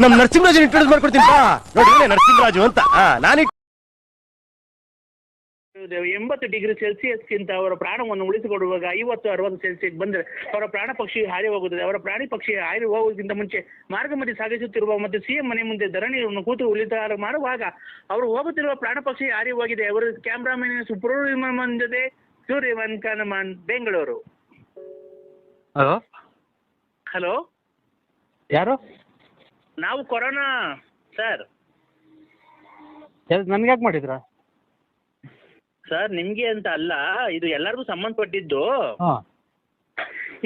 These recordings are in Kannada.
ನಮ್ ನರಸಿಂಹರಾಜು ಇಂಟ್ರೊಡ್ಯೂಸ್ ಮಾಡ್ಕೊಡ್ತೀನಿ ನೋಡಿ ನರಸಿಂಹರಾಜು ಅಂತ ನಾನು 80 ಡಿಗ್ರಿ ಸೆಲ್ಸಿಯಸ್ಗಿಂತ ಅವರ ಪ್ರಾಣವನ್ನು ಉಳಿಸಿಕೊಡುವಾಗ 50-60 ಸೆಲ್ಸಿಯಸ್ ಬಂದರೆ ಅವರ ಪ್ರಾಣ ಪಕ್ಷಿ ಹಾರಿ ಹೋಗುತ್ತದೆ. ಅವರ ಪ್ರಾಣಿ ಪಕ್ಷಿ ಹಾರಿ ಹೋಗುವುದಕ್ಕಿಂತ ಮುಂಚೆ ಮಾರ್ಗ ಮಧ್ಯೆ ಸಾಗಿಸುತ್ತಿರುವ ಮತ್ತು ಸಿಎಂ ಮನೆ ಮುಂದೆ ಧರಣಿಯನ್ನು ಕೂತು ಉಳಿತಾರ ಮಾಡುವಾಗ ಅವರು ಹೋಗುತ್ತಿರುವ ಪ್ರಾಣ ಪಕ್ಷಿ ಹಾರಿ ಹೋಗಿದೆ. ಅವರು ಕ್ಯಾಮ್ರಾಮನ್ ಸುಬ್ರಹ್ಮಣ್ಯನ್ ಜೊತೆ ಸೂರ್ಯಮನ್ ಕನಮನ್ ಬೆಂಗಳೂರು. ಹಲೋ ಹಲೋ, ಯಾರು? ನಾವು ಕೊರೋನಾ ಸರ್. ನನ್ಗೆ ಯಾಕೆ ಮಾಡಿದ್ರಾ ಸರ್? ನಿಮ್ಗೆ ಅಂತ ಅಲ್ಲ, ಇದು ಎಲ್ಲರಿಗೂ ಸಂಬಂಧಪಟ್ಟಿದ್ದು.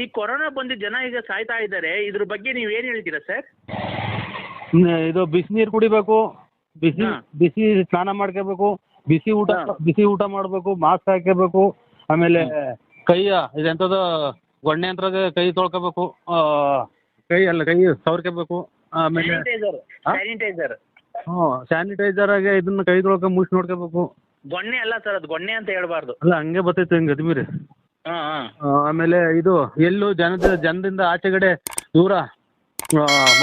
ಈ ಕೊರೋನಾ ಬಂದು ಜನ ಈಗ ಸಾಯ್ತಾ ಇದ್ದಾರೆ, ಇದ್ರ ಬಗ್ಗೆ ನೀವು ಏನು ಹೇಳ್ತೀರಾ ಸರ್? ಇದು ಬಿಸಿ ನೀರು ಕುಡಿಬೇಕು, ಬಿಸಿ ಸ್ನಾನ ಮಾಡ್ಕೋಬೇಕು, ಬಿಸಿ ಊಟ ಮಾಡಬೇಕು, ಮಾಸ್ಕ್ ಹಾಕೋಬೇಕು, ಆಮೇಲೆ ಇದೆಂಥದ್ದು ಗೊಣ್ಣೆ ಯಂತ್ರಾಗ ಕೈ ತೊಳ್ಕೋಬೇಕು, ಕೈ ಸವರ್ಕೋಬೇಕು, ಆಮೇಲೆ ಸ್ಯಾನಿಟೈಸರ್ ಸ್ಯಾನಿಟೈಸರ್ ಆಗಿ ಇದನ್ನ ಕೈ ತೊಳ್ಕೊ ಮುಚ್ಚಿ ನೋಡ್ಕೋಬೇಕು. ಗೊಣ್ಣೆ ಅಲ್ಲ ಸರ್, ಅದು ಗೊಣ್ಣೆ ಅಂತ ಹೇಳ್ಬಾರ್ದು. ಅಲ್ಲ, ಹಂಗೆ ಬರ್ತೈತೆ ಹಿಂಗೆ ಅದ್ಮೀರಿ. ಆಮೇಲೆ ಇದು ಎಲ್ಲೂ ಜನದಿಂದ ಆಚೆಗಡೆ ದೂರ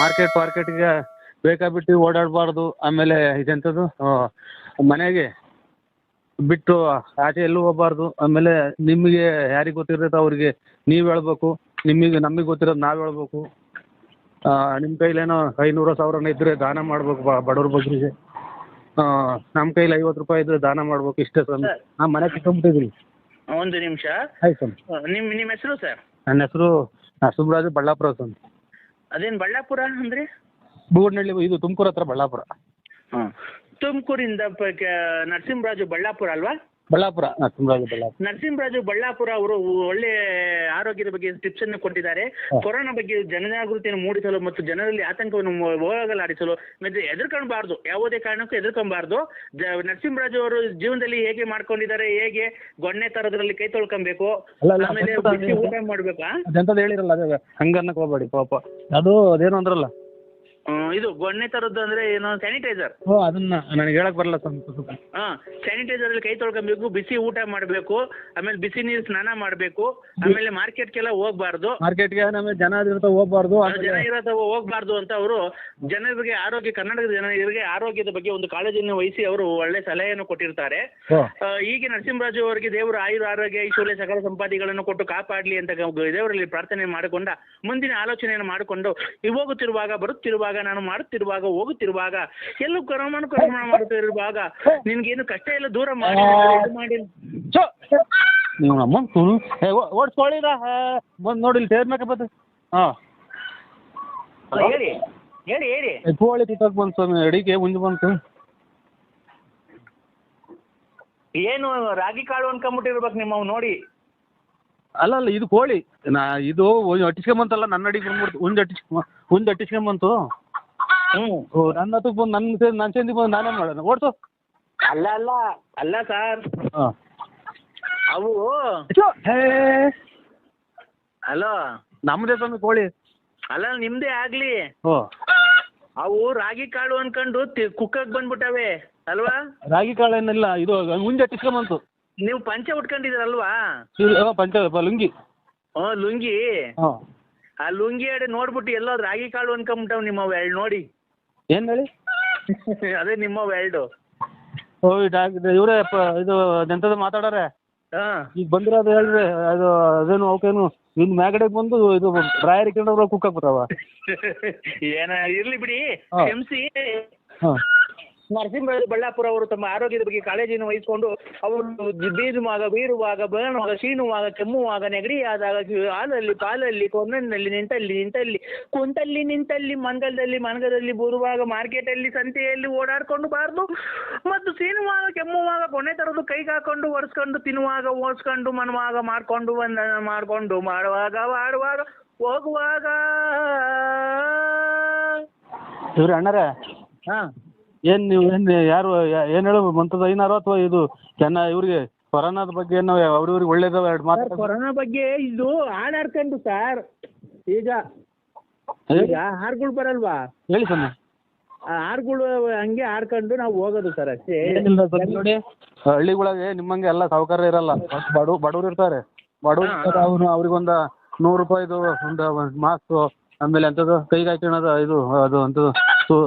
ಮಾರ್ಕೆಟ್ಗೆ ಬೇಕಾಬಿಟ್ಟು ಓಡಾಡಬಾರ್ದು. ಆಮೇಲೆ ಇದೆಂಥದ್ದು ಮನೆಗೆ ಬಿಟ್ಟು ಆಚೆ ಎಲ್ಲೂ ಹೋಗ್ಬಾರ್ದು. ಆಮೇಲೆ ನಿಮಗೆ ಯಾರಿಗೆ ಗೊತ್ತಿರ್ತೈತೆ ಅವ್ರಿಗೆ ನೀವು ಹೇಳ್ಬೇಕು, ನಮಗೆ ಗೊತ್ತಿರೋದು ನಾವು ಹೇಳ್ಬೇಕು. ನಿಮ್ಮ ಕೈಲೇನೋ 500-1000 ಇದ್ದರೆ ದಾನ ಮಾಡ್ಬೇಕು ಬಡವ್ರ ಬಗ್ಗರಿಗೆ. ನಮ್ಮ ಕೈಲಿ 50 ರೂಪಾಯಿ ಇದ್ರೆ ದಾನ ಮಾಡ್ಬೇಕು. ಇಷ್ಟೇ ಸರ್. ನಾನು ಮನೆ ಕಿತ್ಕೊಂಡ್ಬಿಟ್ಟಿದ್ದೀನಿ. ಒಂದು ನಿಮಿಷ. ಆಯ್ತು ಸರ್. ನಿಮ್ಮ ಹೆಸರು ಸರ್? ನನ್ನ ಹೆಸರು ನರಸಿಂಹರಾಜು ಬಳ್ಳಾಪುರ ಅಂತ. ಅದೇನು ಬಳ್ಳಾಪುರ ಅಂದ್ರೆ? ಬೂಗಡ್ನಹಳ್ಳಿ, ಇದು ತುಮಕೂರು ಹತ್ರ ಬಳ್ಳಾಪುರ. ತುಮಕೂರಿಂದ ನರಸಿಂಹರಾಜು ಬಳ್ಳಾಪುರ ಅಲ್ವಾ? ಬಳ್ಳಾಪುರ, ನರಸಿಂಹರಾಜು ಬಳ್ಳಾಪುರ ಅವರು ಒಳ್ಳೆ ಆರೋಗ್ಯದ ಬಗ್ಗೆ ಟಿಪ್ಸ್ ಅನ್ನು ಕೊಟ್ಟಿದ್ದಾರೆ. ಕೊರೋನಾ ಬಗ್ಗೆ ಜನಜಾಗೃತಿಯನ್ನು ಮೂಡಿಸಲು ಮತ್ತು ಜನರಲ್ಲಿ ಆತಂಕವನ್ನು ಹೋಗಲಾಡಿಸಲು ಎದುರ್ಕೊಳ್ಬಾರ್ದು, ಯಾವುದೇ ಕಾರಣಕ್ಕೂ ಎದುರ್ಕೊಬಾರ್ದು. ನರಸಿಂಹರಾಜು ಅವರು ಜೀವನದಲ್ಲಿ ಹೇಗೆ ಮಾಡ್ಕೊಂಡಿದ್ದಾರೆ, ಹೇಗೆ ಗೊಣ್ಣೆ ತರದ್ರಲ್ಲಿ ಕೈ ತೊಳ್ಕೊಬೇಕು, ಆಮೇಲೆ ಊಟ ಮಾಡ್ಬೇಕಾ ಅಂತದ್ ಹೇಳಿರಲ್ಲ, ಅದೇ ಹಂಗನ್ನಕ್ ಹೋಗ್ಬೇಡಿ ಪಾಪ. ಅದು ಅದೇನು ಅಂದ್ರಲ್ಲ, ಇದು ಗೊಣ್ಣೆ ತರದ್ದು ಅಂದ್ರೆ ಏನು? ಸ್ಯಾನಿಟೈಸರ್. ಅದನ್ನ ನನಗೆ ಹೇಳಕ್ ಬರಲ್ಲ ಸ್ವಲ್ಪ. ಸ್ಯಾನಿಟೈಸರ್ ಅಲ್ಲಿ ಕೈ ತೊಳ್ಕೊಬೇಕು, ಬಿಸಿ ಊಟ ಮಾಡಬೇಕು, ಆಮೇಲೆ ಬಿಸಿ ನೀರು ಸ್ನಾನ ಮಾಡಬೇಕು, ಆಮೇಲೆ ಮಾರ್ಕೆಟ್ಗೆಲ್ಲ ಹೋಗ್ಬಾರ್ದು, ಮಾರ್ಕೆಟ್ಗೆ ಜನ ಹೋಗ್ಬಾರ್ದು, ಜನ ಇರತ್ತವ ಹೋಗ್ಬಾರ್ದು ಅಂತ ಅವರು ಜನರಿಗೆ ಕರ್ನಾಟಕದ ಜನರಿಗೆ ಆರೋಗ್ಯದ ಬಗ್ಗೆ ಒಂದು ಕಾಳಜಿಯನ್ನು ವಹಿಸಿ ಅವರು ಒಳ್ಳೆ ಸಲಹೆಯನ್ನು ಕೊಟ್ಟಿರ್ತಾರೆ. ಹೀಗೆ ನರಸಿಂಹರಾಜು ಅವರಿಗೆ ದೇವರು ಆರೋಗ್ಯ ಐಶ್ವರ್ಯ ಸಕಲ ಸಂಪಾದಿಗಳನ್ನು ಕೊಟ್ಟು ಕಾಪಾಡಲಿ ಅಂತ ದೇವರಲ್ಲಿ ಪ್ರಾರ್ಥನೆ ಮಾಡಿಕೊಂಡ ಮುಂದಿನ ಆಲೋಚನೆಯನ್ನು ಮಾಡಿಕೊಂಡು ಹೋಗುತ್ತಿರುವಾಗ, ಬರುತ್ತಿರುವಾಗ, ನಾನು ಮಾಡುತ್ತಿರುವಾಗ, ಹೋಗುತ್ತಿರುವಾಗ, ಎಲ್ಲೂ ಕರೋಮಾ ಮಾಡುತ್ತಿರುವಾಗ ನಿನ್ಗೇನು ಕಷ್ಟ ಎಲ್ಲ ದೂರ ಮಾಡಿ ಓಡಿಸ್ಕೊಳ್ಳಿರ ಬಂದು ನೋಡಿ ಸೇರ್ಬೇಕಪ್ಪ. ಹೇಳಿ ಹೇಳಿ ಹೇಳಿ. ಕೋಳಿ ಕಿತ್ತಕ್ ಬಂತು ಸ್ವಾಮಿ, ಅಡಿಗೆ ಮುಂದೆ ಬಂತು. ಏನು ರಾಗಿ ಕಾಳು ಅನ್ಕೊಂಬಿಟ್ಟಿರ್ಬೇಕು ನಿಮ್ಮವ್ ನೋಡಿ. ಅಲ್ಲ ಇದು ಕೋಳಿ ಇದು ಅಟ್ಟಿಸ್ಕೊಂಬಂತಲ್ಲ, ನನ್ನ ಅಡಿಗೆ ಬಂದ್ಬಿಡ್ತು. ಉಂದು ಅಟ್ಟಿಸ್ಕೊಂಬಂತು. ನನ್ನ ಹತ್ತಕ್ಕೆ ಬಂದು ನನ್ನ ಚಂದಿಗೆ ಬಂದು ನಾನೇನು ಮಾಡೋಣ? ಓಡಿಸು. ಅಲ್ಲ ಅಲ್ಲ ಅಲ್ಲ ಸರ್, ಅವು ಹಲೋ ನಮ್ಮದೇ ಸ್ವಾಮಿ ಕೋಳಿ. ಅಲ್ಲ ನಿಮ್ದೇ ಆಗ್ಲಿ, ಅವು ರಾಗಿ ಕಾಳು ಅನ್ಕೊಂಡು ಕುಕ್ಕಕ್ ಬಂದ್ಬಿಟ್ಟವೆ ಅಲ್ವಾ? ರಾಗಿ ಕಾಳು ಏನಿಲ್ಲ, ಇದು ಮುಂಜೆ ಅಟ್ಟಿಸ್ಕೊಂಬಂತು. ನೀವು ಪಂಚೆ ಉಟ್ಕೊಂಡಿದ್ದೀರಲ್ವಾ? ಪಂಚ ಲುಂಗಿ. ಲುಂಗಿ. ಆ ಲುಂಗಿ ಅಡೆ ನೋಡ್ಬಿಟ್ಟು ಎಲ್ಲೋ ರಾಗಿ ಕಾಳು ಅನ್ಕೊಂಬಿಟ್ಟವ್ ನಿಮ್ಮವ್ ಎರಡು ನೋಡಿ. ಏನ್ ಹೇಳಿ? ಅದೇ ನಿಮ್ಮವ್ ಎರಡು. ಇವರೇ ಇದು ಎಂತದ ಮಾತಾಡಾರೆ. ಈಗ ಬಂದಿರೋದು ಹೇಳ್ರಿ, ಅದು ಅದೇನು ಅವಕೇನು ಇನ್ನು ಮ್ಯಾಗಡೆಗೆ ಬಂದು ಇದು ಡ್ರಾಯರ್ ಇಟ್ಕೊಂಡ್ರೆ ಕುಕ್ಕಕ್ ಬರ್ತಾವ. ಏನ ಇರ್ಲಿ ಬಿಡಿ, ಕ್ಷಮಿಸಿ. ನರಸಿಂಹರಾಜು ಬಳ್ಳಾಪುರ ಅವರು ತಮ್ಮ ಆರೋಗ್ಯದ ಬಗ್ಗೆ ಕಾಳಜಿಯನ್ನು ವಹಿಸಿಕೊಂಡು ಅವರು ಬೀರುವಾಗ, ಬೇಣುವಾಗ, ಶೀನುವಾಗ, ಕೆಮ್ಮುವಾಗ, ನೆಗಡಿಯಾದಾಗ, ಹಾಲಲ್ಲಿ, ಪಾಲಲ್ಲಿ, ಕೊನ್ನಲ್ಲಿ, ನಿಂತಲ್ಲಿ, ಕುಂತಲ್ಲಿ, ನಿಂತಲ್ಲಿ, ಮನಗದಲ್ಲಿ, ಬರುವಾಗ, ಮಾರ್ಕೆಟಲ್ಲಿ, ಸಂತೆಯಲ್ಲಿ ಓಡಾಡ್ಕೊಂಡು ಬಾರ್ದು, ಮತ್ತು ಸೀನುವಾಗ, ಕೆಮ್ಮುವಾಗ, ಕೊನೆ ತರದು ಕೈಗೆ ಹಾಕೊಂಡು ಒರೆಸ್ಕೊಂಡು, ತಿನ್ನುವಾಗ, ಓಡಿಸ್ಕೊಂಡು, ಮನುವಾಗ, ಮಾಡ್ಕೊಂಡು ಮಾಡುವಾಗ, ಹೋಗುವಾಗ. ಇವ್ರಿ ಅಣ್ಣರೇ, ಏನು ನೀವು ಯಾರು ಏನು ಹೇಳೋ ಮಂತದ ಐನಾರು ಅಥವಾ ಇದು ಇವ್ರಿಗೆ ಕೊರೋನಾದ ಬಗ್ಗೆ ಏನೋ ಅವ್ರಿಗೆ ಒಳ್ಳೇದವ ಎರಡು ಮಾತು. ಕೊರೋನಾ ಬಗ್ಗೆ ಇದು ಹಾಡಾಡ್ಕೊಂಡು ಸರ್, ಈಗ ಹಾಡುಗಳು ಬರಲ್ವಾ? ಹೇಳಿ ಸರ್. ಹಾಡುಗಳು ಹಂಗೆ ಹಾಡ್ಕೊಂಡು ನಾವು ಹೋಗೋದು ಸರ್ ಅಷ್ಟೇ. ನೋಡಿ, ಹಳ್ಳಿಗಳಿಗೆ ನಿಮ್ಮಂಗೆ ಎಲ್ಲ ಸಾಹುಕಾರ ಇರಲ್ಲ, ಬಡವ್ರು ಇರ್ತಾರೆ. ಬಡವ್ರು ಅವ್ರಿಗೊಂದು 100 ರೂಪಾಯಿದು ಒಂದು ಮಾಸ್ಕು, ಆಮೇಲೆ ಎಂಥದ್ದು ಕೈಗೆ ಹಾಕ್ಯಣದು ಇದು ಅದು ಅಂಥದ್ದು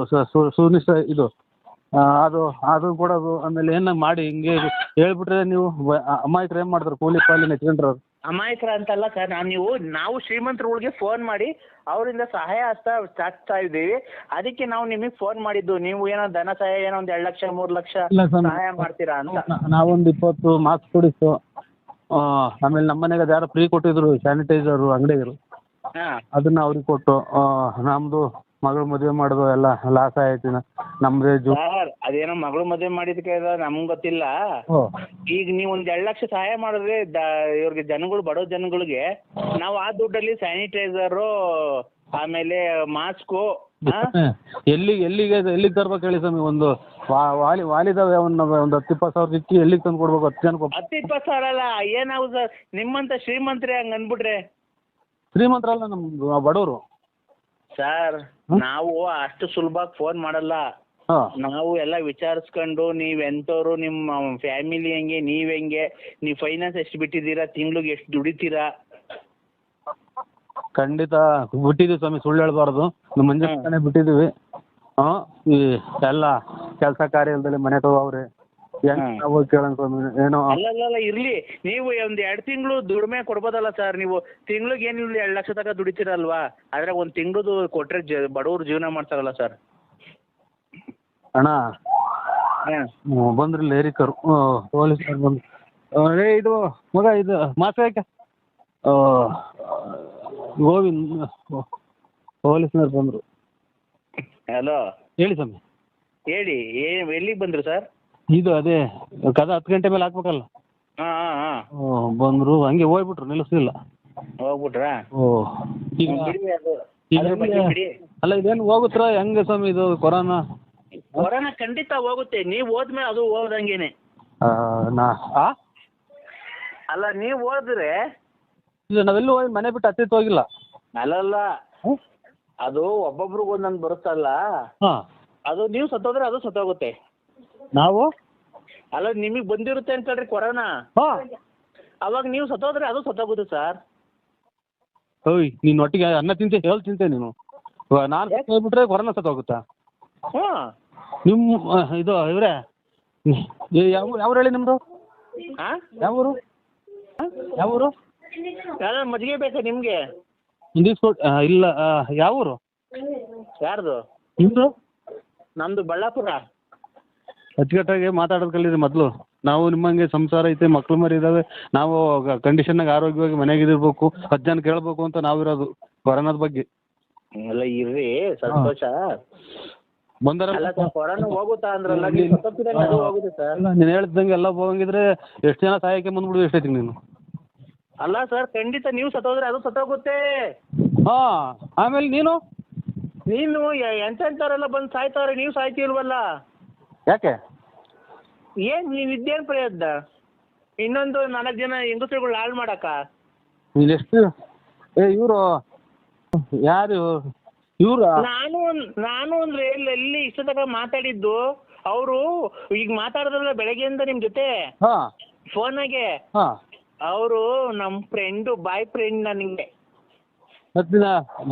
ಸುನಿಶ್ಚ ಇದು ಅದು ಕೊಡೋದು. ಆಮೇಲೆ ಏನ ಮಾಡಿ ಹಿಂಗೆ ಹೇಳ್ಬಿಟ್ರೆ ನೀವು ಅಮಾಯಕರು ಏನು ಮಾಡ್ತಾರೆ, ಕೂಲಿ ಪಾಲಿ ನೆಚ್ಕೊಂಡ್ರೆ ಅವ್ರು. ಅಮಾಯಕರ ಅಂತಲ್ಲ ಸರ್, ನಾವು ಶ್ರೀಮಂತರುಗಳಿಗೆ ಫೋನ್ ಮಾಡಿ ಅವರಿಂದ ಸಹಾಯ ಹಸ್ತ ಚಾಚ್ತಾ ಇದ್ದೀವಿ. ಅದಕ್ಕೆ ನಾವು ನಿಮಗೆ ಫೋನ್ ಮಾಡಿದ್ದು. ನೀವು ಏನೋ ಧನ ಸಹಾಯ ಏನೋ ಒಂದು 2 ಲಕ್ಷ 3 ಲಕ್ಷ ಸಹಾಯ ಮಾಡ್ತೀರಾ ಅಂತ. ನಾವೊಂದು 20 ಮಾಸ್ಕ್ ಕೊಡಿಸ್ತು. ಆಮೇಲೆ ನಮ್ಮ ಮನೆಗೆ ಅದು ಯಾರೋ ಫ್ರೀ ಕೊಟ್ಟಿದ್ರು ಸ್ಯಾನಿಟೈಸರು ಅಂಗಡಿಗರು, ಅದನ್ನ ಅವ್ರಿಗೆ ಕೊಟ್ಟು ನಮ್ಮದು ಮಗಳು ಮದುವೆ ಮಾಡೋದು ಎಲ್ಲ ಲಾಸ್ ಆಯ್ತು. ನಮ್ದು ಸರ್ ಅದೇನೋ ಮಗಳು ಮದುವೆ ಮಾಡಿದಕ್ಕೆ ನಮ್ಗೆ ಗೊತ್ತಿಲ್ಲ. ಈಗ ನೀವು ಒಂದು 2 ಲಕ್ಷ ಸಹಾಯ ಮಾಡಿದ್ರೆ ಇವ್ರಿಗೆ ಜನಗಳು, ಬಡವ ಜನಗಳಿಗೆ ನಾವು ಆ ದುಡ್ಡಲ್ಲಿ ಸ್ಯಾನಿಟೈಸರು ಆಮೇಲೆ ಮಾಸ್ಕು ಎಲ್ಲಿಗೆ ತರ್ಬೇಕು ಹೇಳಿ ಸ್ವಾಮಿ? ಒಂದು ವಾಲಿದಾವೆ ಒಂದು 10-20 ಸಾವಿರ ಇಕ್ಕಿ ಎಲ್ಲಿಗೆ ತಂದು ಕೊಡ್ಬೇಕು? 10 ಜನಕ್ಕೆ 10-20 ಸಾವಿರ ಅಲ್ಲ, ಏನಾವು ಸರ್ ನಿಮ್ಮಂತ ಶ್ರೀಮಂತರೇ ಹಂಗೆ ಅಂದ್ಬಿಟ್ರೆ? ಶ್ರೀಮಂತರಲ್ಲ, ನಮ್ದು ಬಡವರು ಸರ್. ನಾವು ಅಷ್ಟು ಸುಲಭವಾಗಿ ಫೋನ್ ಮಾಡಲ್ಲ. ನಾವು ಎಲ್ಲ ವಿಚಾರಿಸ್ಕೊಂಡು ನೀವೆಂಥವ್ರು, ನಿಮ್ಮ ಫ್ಯಾಮಿಲಿ ಹೆಂಗೆ, ನೀವ್ ಹೆಂಗೆ, ನೀವು ಫೈನಾನ್ಸ್ ಎಷ್ಟು ಬಿಟ್ಟಿದ್ದೀರಾ, ತಿಂಗ್ಳಿಗೆ ಎಷ್ಟು ದುಡಿತೀರಾ? ಖಂಡಿತ ಬಿಟ್ಟಿದ್ದೀವಿ ಸ್ವಾಮಿ, ಸುಳ್ಳು ಹೇಳ್ಬಾರ್ದು. ನಮ್ಮ ಮಂಜಾನೆ ಬಿಟ್ಟಿದ್ದೀವಿ. ಈ ಎಲ್ಲ ಕೆಲಸ ಕಾರ್ಯದಲ್ಲಿ ಮನೆ ತಗೋವ್ರೆ, ಹೋಗಿ ಕೇಳೋಣ ಸ್ವಾಮಿ ಏನೋ. ಅಲ್ಲ ಇರ್ಲಿ, ನೀವು ಒಂದು 2 ತಿಂಗಳು ದುಡಿಮೆ ಕೊಡ್ಬೋದಲ್ಲ ಸರ್. ನೀವು ತಿಂಗ್ಳಿಗೆ ಏನಿಲ್ಲ 2 ಲಕ್ಷ ತನಕ ದುಡಿತೀರಲ್ವಾ, ಆದ್ರೆ ಒಂದು ತಿಂಗಳದು ಕೊಟ್ರೆ ಬಡವ್ರು ಜೀವನ ಮಾಡ್ತಾರಲ್ಲ ಸರ್. ಅಣ್ಣ ಬಂದ್ರಲ್ಲ ಏರಿಕರು ಪೊಲೀಸರು ಬಂದು, ರೇ ಇದು ಮಗ ಇದು ಮಾತ್ರ ಯಾಕೆ ಗೋವಿಂದ್ ಪೊಲೀಸ್ನವ್ರು ಬಂದರು. ಹಲೋ ಹೇಳಿ ಸ್ವಾಮಿ. ಹೇಳಿ, ಎಲ್ಲಿಗೆ ಬಂದರು ಸರ್? ಇದು ಅದೇ ಕದ 10 ಗಂಟೆ ಮೇಲೆ ಹಾಕ್ಬೇಕಲ್ಲ. ಬಂದರು, ಹಂಗೆ ಹೋಗ್ಬಿಟ್ರು, ನಿಲ್ಲಿಸ್ಲಿಲ್ಲ. ಹೋಗ್ಬಿಟ್ರಾ? ಅಲ್ಲ ಇದೇನು ಹೋಗುತ್ತಾ ಹೆಂಗೆ ಸ್ವಾಮಿ ಇದು ಕೊರೋನಾ? ಕೊರೋನಾ ಖಂಡಿತ ಹೋಗುತ್ತೆ. ನೀವು ಹೋದ್ಮೇಲೆ ಅದು ಹೋದಂಗೇನೆ. ಅಲ್ಲ ನೀವು ಹೋದ್ರೆ ಇಲ್ಲ, ನಾವೆಲ್ಲೂ ಹೋಗಿ ಮನೆ ಬಿಟ್ಟು ಹತ್ತಿತ್ತು ಹೋಗಿಲ್ಲ. ಅಲ್ಲಲ್ಲ, ಅದು ಒಬ್ಬೊಬ್ರಿಗೆ ಒಂದೊಂದು ಬರುತ್ತಲ್ಲ, ಅದು ನೀವು ಸತ್ತೋದ್ರೆ ಅದು ಸತ್ತೋಗುತ್ತೆ. ನಾವು ಅಲ್ಲ ನಿಮಗೆ ಬಂದಿರುತ್ತೆ ಅಂತ ಹೇಳ್ರಿ ಕೊರೋನಾ, ಅವಾಗ ನೀವು ಸತ್ತೋದ್ರೆ ಅದು ಸತ್ತೋಗುತ್ತೆ ಸರ್. ಓಯ್ ನೀನು ಒಟ್ಟಿಗೆ ಅನ್ನ ತಿಂತೆ ತಿಂತೆ ನೀನು. ನಾನು ಸತ್ತೋಗ್ಬಿಟ್ರೆ ಕೊರೋನಾ ಸತ್ತೋಗುತ್ತಾ? ನಿಮ್ಮ ಇದು ಇವ್ರೆ ಯಾವ ಹೇಳಿ ನಿಮ್ಮದು? ಯಾವೂರು? ಯಾವೂರು? ಮಜ್ಜಿಗೆ ಬೇಕಾ ನಿಮಗೆ? ಇಲ್ಲ, ಯಾವೂರು? ಯಾರ್ದು? ನಿಮ್ಮದು? ನಮ್ಮದು ಬಳ್ಳಾಪುರ. ಅಚ್ಚುಕಟ್ಟಾಗಿ ಮಾತಾಡೋದು ಕಲೀರಿ ಮೊದಲು. ನಾವು ನಿಮ್ಮಂಗೆ ಸಂಸಾರ ಐತೆ, ಮಕ್ಳು ಮರಿ ಇದ್ದಾವೆ, ನಾವು ಕಂಡೀಷನ್ನಾಗ ಆರೋಗ್ಯವಾಗಿ ಮನೆಯಾಗಿರ್ಬೇಕು, 10 ಜನ ಕೇಳಬೇಕು ಅಂತ ನಾವಿರೋದು ಕೊರೋನಾದ ಬಗ್ಗೆ. ಎಲ್ಲ ಇರ್ರಿ, ಸಂತೋಷ. ಬಂದಾರಲ್ಲ ಕೊರೋನಾ ಹೋಗುತ್ತಾ ಅಂದ್ರಲ್ಲ, ಹೋಗುತ್ತೆ ಸರ್. ನೀನು ಹೇಳ್ದಂಗೆ ಎಲ್ಲ ಹೋಗಂಗಿದ್ರೆ ಎಷ್ಟು ಜನ ಸಹಾಯಕ್ಕೆ ಬಂದ್ಬಿಡು, ಎಷ್ಟೈತಿ ನೀನು? ಅಲ್ಲ ಸರ್, ಖಂಡಿತ ನೀವು ಸತ್ತೋದ್ರೆ ಅದು ಸತ್ತೋಗುತ್ತೆ. ಆಮೇಲೆ ನೀನು ಎಂತೆಂಥವ್ರೆಲ್ಲ ಬಂದು ಸಾಯ್ತಾವ್ರೆ, ನೀವು ಸಾಯ್ತಿಲ್ವಲ್ಲ? ಯಾಕೆ? ಏನು ನೀವು ಇದ್ದೇನು ಪ್ರಯತ್ನ? ಇನ್ನೊಂದು 4 ಜನ ಹೆಂಗಸರುಗಳು ಹಾಳು ಮಾಡಕ್ಕ? ನೀನೆಷ್ಟು ಇವರು ಯಾರು ಇವ್ರ? ನಾನು ಅಂದ್ರೆ ಎಲ್ಲಿ ಇಷ್ಟ ತನಕ ಮಾತಾಡಿದ್ದು. ಅವರು ಈಗ ಮಾತಾಡಿದ್ರಲ್ಲ ಬೆಳಗ್ಗೆಯಿಂದ ನಿಮ್ಮ ಜೊತೆ ಫೋನಾಗೆ, ಅವರು ನಮ್ಮ ಫ್ರೆಂಡು, ಬಾಯ್ ಫ್ರೆಂಡ್. ನನಗೆ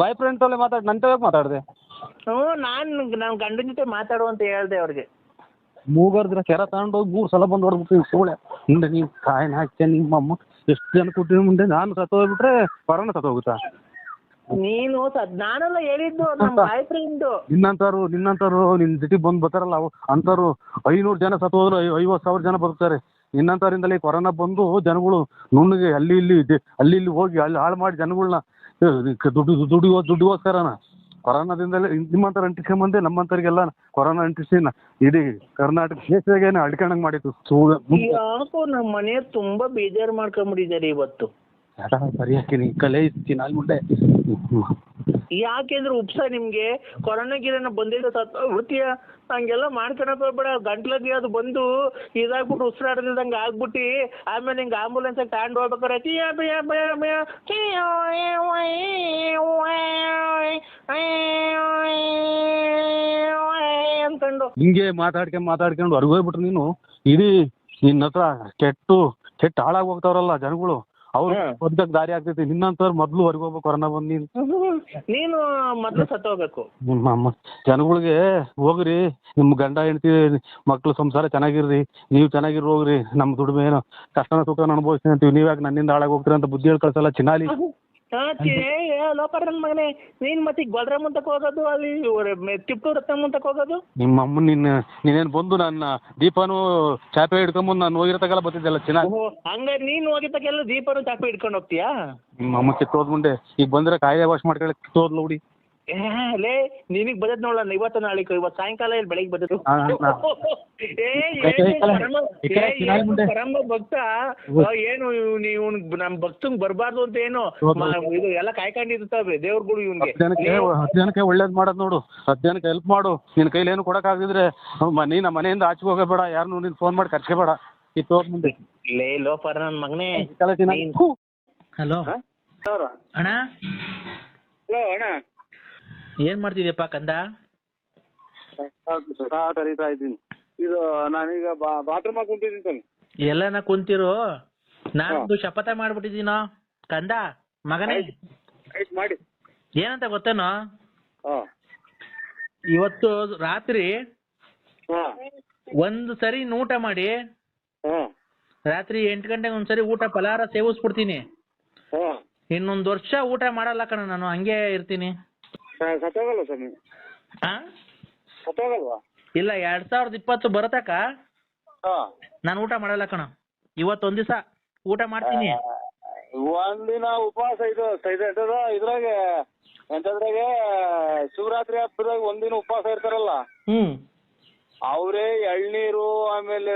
ಬಾಯ್ ಫ್ರೆಂಡ್ ತಲೆ ಮಾತಾಡಿ ನಂತರ ಮಾತಾಡಿದೆ. ನಾನು ಗಂಡನ ಜೊತೆ ಮಾತಾಡು ಅಂತ ಹೇಳ್ದೆ ಅವ್ರಿಗೆ. ಮೂಗರ್ದ್ರ ಕೆರ ತಗೊಂಡೋಗಿ 3 ಸಲ ಬಂದು ಹೊಡ್ಬಿಟ್ಟು ಸೋಳೆ ಮುಂದೆ ನೀವು ಕಾಯಿನ ಹಾಕ್ತೇನೆ. ನಿಮ್ಮಮ್ಮ ಎಷ್ಟು ಜನ ಕೊಟ್ಟಿನ ಮುಂದೆ ನಾನು ಸತ್ತೋಗ್ಬಿಟ್ರೆ ಕೊರೋನಾ ಸತ್ತೋಗುತ್ತಾ? ನೀನು ನಾನೆಲ್ಲ ಹೇಳಿದ್ದು ನಮ್ಮ ಬಾಯ್ ಫ್ರೆಂಡು. ನಿನ್ನಂತವ್ರು ನಿನ್ನ ಜೊತೆ ಬಂದು ಬರ್ತಾರಲ್ಲ, ಅಂಥವ್ರು 500 ಜನ ಸತ್ತೋದ್ರು 50,000 ಜನ ಬದುಕ್ತಾರೆ. ನಿನ್ನಂಥವ್ರಿಂದಲೇ ಕೊರೋನಾ ಬಂದು ಜನಗಳು ನುಣ್ಣಗೆ ಅಲ್ಲಿ ಇಲ್ಲಿ ಹೋಗಿ ಅಲ್ಲಿ ಹಾಳು ಮಾಡಿ ಜನಗಳನ್ನ ದುಡ್ಡುಗೋಸ್ಕರನ ಕೊರೋನಾದಿಂದಲೇ ನಿಮ್ಮಂಥವ್ರು ಅಂಟಿಸ್ಕೊಂಬಂದೆ ನಮ್ಮಂಥವ್ರಿಗೆಲ್ಲ ಕೊರೋನಾ ಅಂಟಿಸಿ ಇಡೀ ಕರ್ನಾಟಕ ದೇಶದಾಗೇನೆ ಅಡ್ಕೊಂಡಂಗೆ ಮಾಡಿತ್ತು. ಯಾಕೋ ನಮ್ಮ ಮನೆಯವ್ರು ತುಂಬಾ ಬೇಜಾರು ಮಾಡ್ಕೊಂಬಿಟ್ಟಿದ್ದಾರೆ ಇವತ್ತು. ಸರಿ ಹಾಕಿನಿ ಕಲೆ ಇಸ್ತೀನಿ ಅಲ್ಬಿಟ್ಟೆ. ಯಾಕೆಂದ್ರೆ ಉಪ್ಸ ನಿಮ್ಗೆ ಕೊರೋನಾ ಗಿರೋನ ಬಂದಿರೋ ವೃತ್ತಿಯ ಹಂಗೆಲ್ಲ ಮಾಡ್ಕೊಳಕ್ ಹೋಗ್ಬೇಡ. ಗಂಟ್ಲಲ್ಲಿ ಅದು ಬಂದು ಇದಾಗ್ಬಿಟ್ಟು ಉಸಿರಾಡದಂಗೆ ಆಗ್ಬಿಟ್ಟು ಆಮೇಲೆ ಹಿಂಗೆ ಆಂಬುಲೆನ್ಸ್ ತಗೊಂಡು ಹೋಗ್ಬೇಕಾರೆ ಅನ್ಕೊಂಡು ಹಿಂಗೆ ಮಾತಾಡ್ಕೊಂಡು ಹೊರಗೆ ಹೋಗ್ಬಿಟ್ರು ನೀನು. ಇಡೀ ನಿನ್ನ ಹತ್ರ ಕೆಟ್ಟ ಹಾಳಾಗಿ ಹೋಗ್ತಾವ್ರಲ್ಲ ಜನಗಳು, ಅವ್ರು ಬದುಕಕ್ ದಾರಿ ಆಗ್ತೈತಿ. ನಿನ್ನಂತವ್ರು ಮೊದ್ಲು ಹೊರಗೆ ಹೋಗ್ಬೇಕು, ಕೊರೋನಾ ಬಂದ್ ನೀನು ಮೊದ್ಲು ಸತ್ತೋಗ್ಬೇಕು. ನಿಮ್ಮ ಜನಗಳಿಗೆ ಹೋಗ್ರಿ, ನಿಮ್ ಗಂಡ ಹೆಂಡತಿ ಮಕ್ಳು ಸಂಸಾರ ಚೆನ್ನಾಗಿರ್ರಿ, ನೀವು ಚೆನ್ನಾಗಿರ್ ಹೋಗ್ರಿ, ನಮ್ ದುಡಿಮೆ ಏನು ಕಷ್ಟನ ಸುಖನ ಅನುಭವಿಸ್ತೀನಿ ಅಂತೀವಿ, ನೀವ್ಯಾಕೆ ನನ್ನಿಂದ ಹಾಳಾಗಿ ಹೋಗ್ತೀರಿ ಅಂತ ಬುದ್ಧಿ ಹೇಳಿ ಕಳ್ಸಲ್ಲ ಚಿನ್ನಾಲಿ. ಲೋಪರ್ ನನ್ ಮಗನೇ, ನೀನ್ ಮತ್ತೆ ಗೊಲ್ರ ಮುಂತಕ್ ಹೋಗೋದು, ಅಲ್ಲಿ ತಿಪ್ಪು ರತ್ನ ಮುಂತಕ್ ಹೋಗೋದು. ನಿಮ್ಮ ಅಮ್ಮ ನೀನೇನ್ ಬಂದು ನನ್ನ ದೀಪನು ಚಾಪೆ ಹಿಡ್ಕೊಂಬಂದು ನಾನು ಹೋಗಿರತ್ತಾಗಲ್ಲ ಬರ್ತಿದ್ದಲ್ಲ ಚೆನ್ನಾಗಿ. ಹಂಗಾರೆ ನೀನ್ ಹೋಗಿದ್ದಕ್ಕೆಲ್ಲ ದೀಪನು ಚಾಪೆ ಹಿಡ್ಕೊಂಡು ಹೋಗ್ತೀಯಾ? ನಿಮ್ಮ ಅಮ್ಮ ಕಿತ್ತೋದ್ ಮುಂದೆ ಈಗ ಬಂದ್ರೆ ಕಾಯಿಲೆ ವಾಶ್ ಮಾಡ್ಕೊಳ್ಳಿ ಕಿತ್ತೋದ್ಲು ಹುಡಿ. ಲೇ ನಿನಗ್ ಬದತ್ ನೋಡಲ್ಲ, ಇವತ್ತು ನಾಳೆ ಇವತ್ತು ಸಾಯಂಕಾಲ ಇಲ್ಲಿ ಬೆಳಿಗ್ಗೆ ಬದತ್ತು. ಪರಮ ಭಕ್ತ ಏನು ನೀವು ನಮ್ ಭಕ್ತಂಗ್ ಬರ್ಬಾರ್ದು ಅಂತ ಏನು ಇದು ಎಲ್ಲ ಕಾಯ್ಕೊಂಡಿರ್ತಾವೆ ದೇವ್ರುಗಳು ಇವ್ನಿಗೆ. 10 ಜನಕ್ಕೆ ಒಳ್ಳೇದ್ ಮಾಡೋದ್ ನೋಡು, 10 ಜನಕ್ಕೆ ಹೆಲ್ಪ್ ಮಾಡು. ನಿನ್ ಕೈಲಿ ಏನು ಕೊಡಕ್ ಆಗಿದ್ರೆ ನೀನ್ ಮನೆಯಿಂದ ಆಚೆ ಹೋಗಬೇಡ, ಯಾರನ್ನು ನೀನ್ ಫೋನ್ ಮಾಡಿ ಕರ್ಸ್ಕೋಬೇಡ, ಕಿತ್ತೋದ್ ಮುಂದೆ. ಲೇ ಲೋಪರ್ ನನ್ ಮಗನೇ. ಹಲೋ ಅಣ್ಣ, ಹಲೋ ಅಣ್ಣ, ಏನ್ ಮಾಡ್ತಿದ್ಯಪ್ಪ ಕಂದ? ಕರೀತಾ ಇದ್ದೀನಿ. ಇದು ನಾನೀಗ ಬಾತ್ರೂಮ್ ಕುಂತಿದ್ದೀನಿ ಸರ್. ಎಲ್ಲನ ಕುಂತಿರು, ನಾನೊಂದು ಶಪಥ ಮಾಡ್ಬಿಟ್ಟಿದ್ದೀನೋ ಕಂದ ಮಗನೇ. ಮಾಡಿ ಏನಂತ ಗೊತ್ತೇನೋ, ಇವತ್ತು ರಾತ್ರಿ ಒಂದು ಸರಿ ಊಟ ಮಾಡಿ, ರಾತ್ರಿ 8 ಗಂಟೆಗೆ ಒಂದ್ಸರಿ ಊಟ ಫಲಾರ ಸೇವಿಸ್ಬಿಡ್ತೀನಿ. ಇನ್ನೊಂದು ವರ್ಷ ಊಟ ಮಾಡಲ್ಲ ಕಣ ನಾನು, ಹಂಗೆ ಇರ್ತೀನಿ. ಸತ್ತೋಗಲ್ಲ ಸರ್ ನೀವು? ಸತ್ತೋಗಲ್ವಾ? ಇಲ್ಲ, 2020 ಬರತಕ್ಕ ನಾನು ಊಟ ಮಾಡಲ್ಲ ಕಣ. ಇವತ್ತೊಂದ್ ದಿವಸ ಊಟ ಮಾಡ್ತೀನಿ. ಒಂದಿನ ಉಪವಾಸ ಇದು ಇದ್ರಾಗೆ ಎಂತದ್ರಾಗೆ ಶಿವರಾತ್ರಿ ಹಬ್ಬದಾಗ ಒಂದಿನ ಉಪವಾಸ ಇರ್ತಾರಲ್ಲ, ಅವರೇ ಎಳ್ನೀರು ಆಮೇಲೆ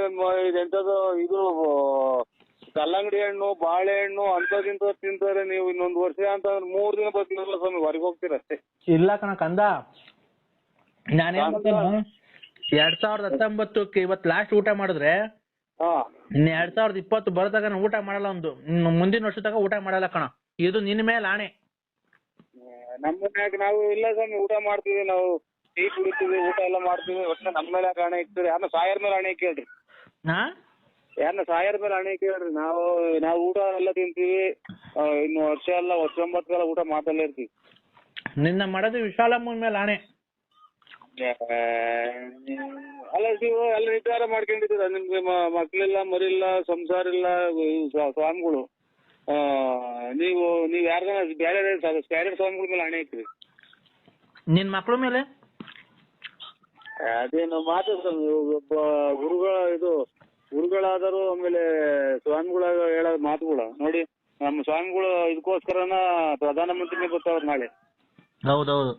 ಇದೆಂತದು ಇದು ಕಲ್ಲಂಗಡಿ ಹಣ್ಣು ಬಾಳೆಹಣ್ಣು ಅಂತದಿಂತ ತಿಂತಾರೆ. ನೀವು ಇನ್ನೊಂದು ವರ್ಷ ಅಂತಂದ್ರೆ 3 ದಿನ ಬರ್ತೀರಲ್ಲ ಸ್ವಾಮಿ, ಹೊರಗೆ ಹೋಗ್ತೀರ ಅಷ್ಟೇ. ಇಲ್ಲ ಕಣ ಕಂದ, ನಾನೇನ್ 2019 ಇವತ್ತು ಲಾಸ್ಟ್ ಊಟ ಮಾಡಿದ್ರೆ ಇನ್ನು 2020 ಬರದಾಗ ನಾನು ಊಟ ಮಾಡಲ್ಲ. ಮುಂದಿನ ವರ್ಷ ತಗ ಊಟ ಮಾಡಲ್ಲ ಕಣ, ಇದು ನಿನ್ನ ಮೇಲೆ ಆಣೆ. ನಮ್ಮ ಮನ್ಯಾಗ ನಾವು ಇಲ್ಲ ಸ್ವಾಮಿ, ಊಟ ಮಾಡ್ತೀವಿ, ನಾವು ಟೀ ಕುಡಿತೀವಿ, ಊಟ ಎಲ್ಲ ಮಾಡ್ತೀವಿ. ಒಟ್ಟು ನಮ್ಮ ಮೇಲೆ ಆಣೆ ಇಕ್ತೀರಿ, ಯಾರನ್ನ ಸಾಯರ್ ಮೇಲೆ ಆಣೆ ಕೇಳ್ರಿ. ಯಾರನ್ನ ಸಾಯರ್ ಮೇಲೆ ಆಣೆ ಕೇಳ್ರಿ. ನಾವು ಊಟ ಎಲ್ಲ ತಿಂತೀವಿ, ಇನ್ನು ವರ್ಷ ಎಲ್ಲ 19 ಊಟ ಮಾಡ್ತಲೇ ಇರ್ತೀವಿ. ನಿನ್ನ ಮಾಡೋದು ವಿಶಾಲಮ್ಮನ ಮೇಲೆ ಆಣೆ. ಅಲ್ಲ ನೀವು ಎಲ್ಲ ನಿರ್ಧಾರ ಮಾಡ್ಕೊಂಡಿದ್ದೀರ, ನಿಮ್ಗೆ ಮಕ್ಳಿಲ್ಲ, ಮರಿಲ್ಲ, ಸಂಸಾರ ಇಲ್ಲ, ಸ್ವಾಮಿಗಳು. ನೀವು ಯಾರ್ದಾನ ಬೇರೆ ಸ್ವಾಮಿಗಳ ಮೇಲೆ ಆಣೆ ಇಕ್ರಿ. ನಿನ್ ಮಕ್ಳ ಮೇಲೆ ಅದೇನು ಮಾತು ಸ್ವಾಮಿ, ಒಬ್ಬ ಗುರುಗಳಾದರೂ ಆಮೇಲೆ ಸ್ವಾಮಿಗಳಾಗ ಹೇಳೋ ಮಾತುಗಳು ನೋಡಿ. ನಮ್ಮ ಸ್ವಾಮಿಗಳು ಇದಕ್ಕೋಸ್ಕರನ ಪ್ರಧಾನಮಂತ್ರಿನೇ ಬರ್ತಾವ್ರ ನಾಳೆ. ಹೌದೌದು.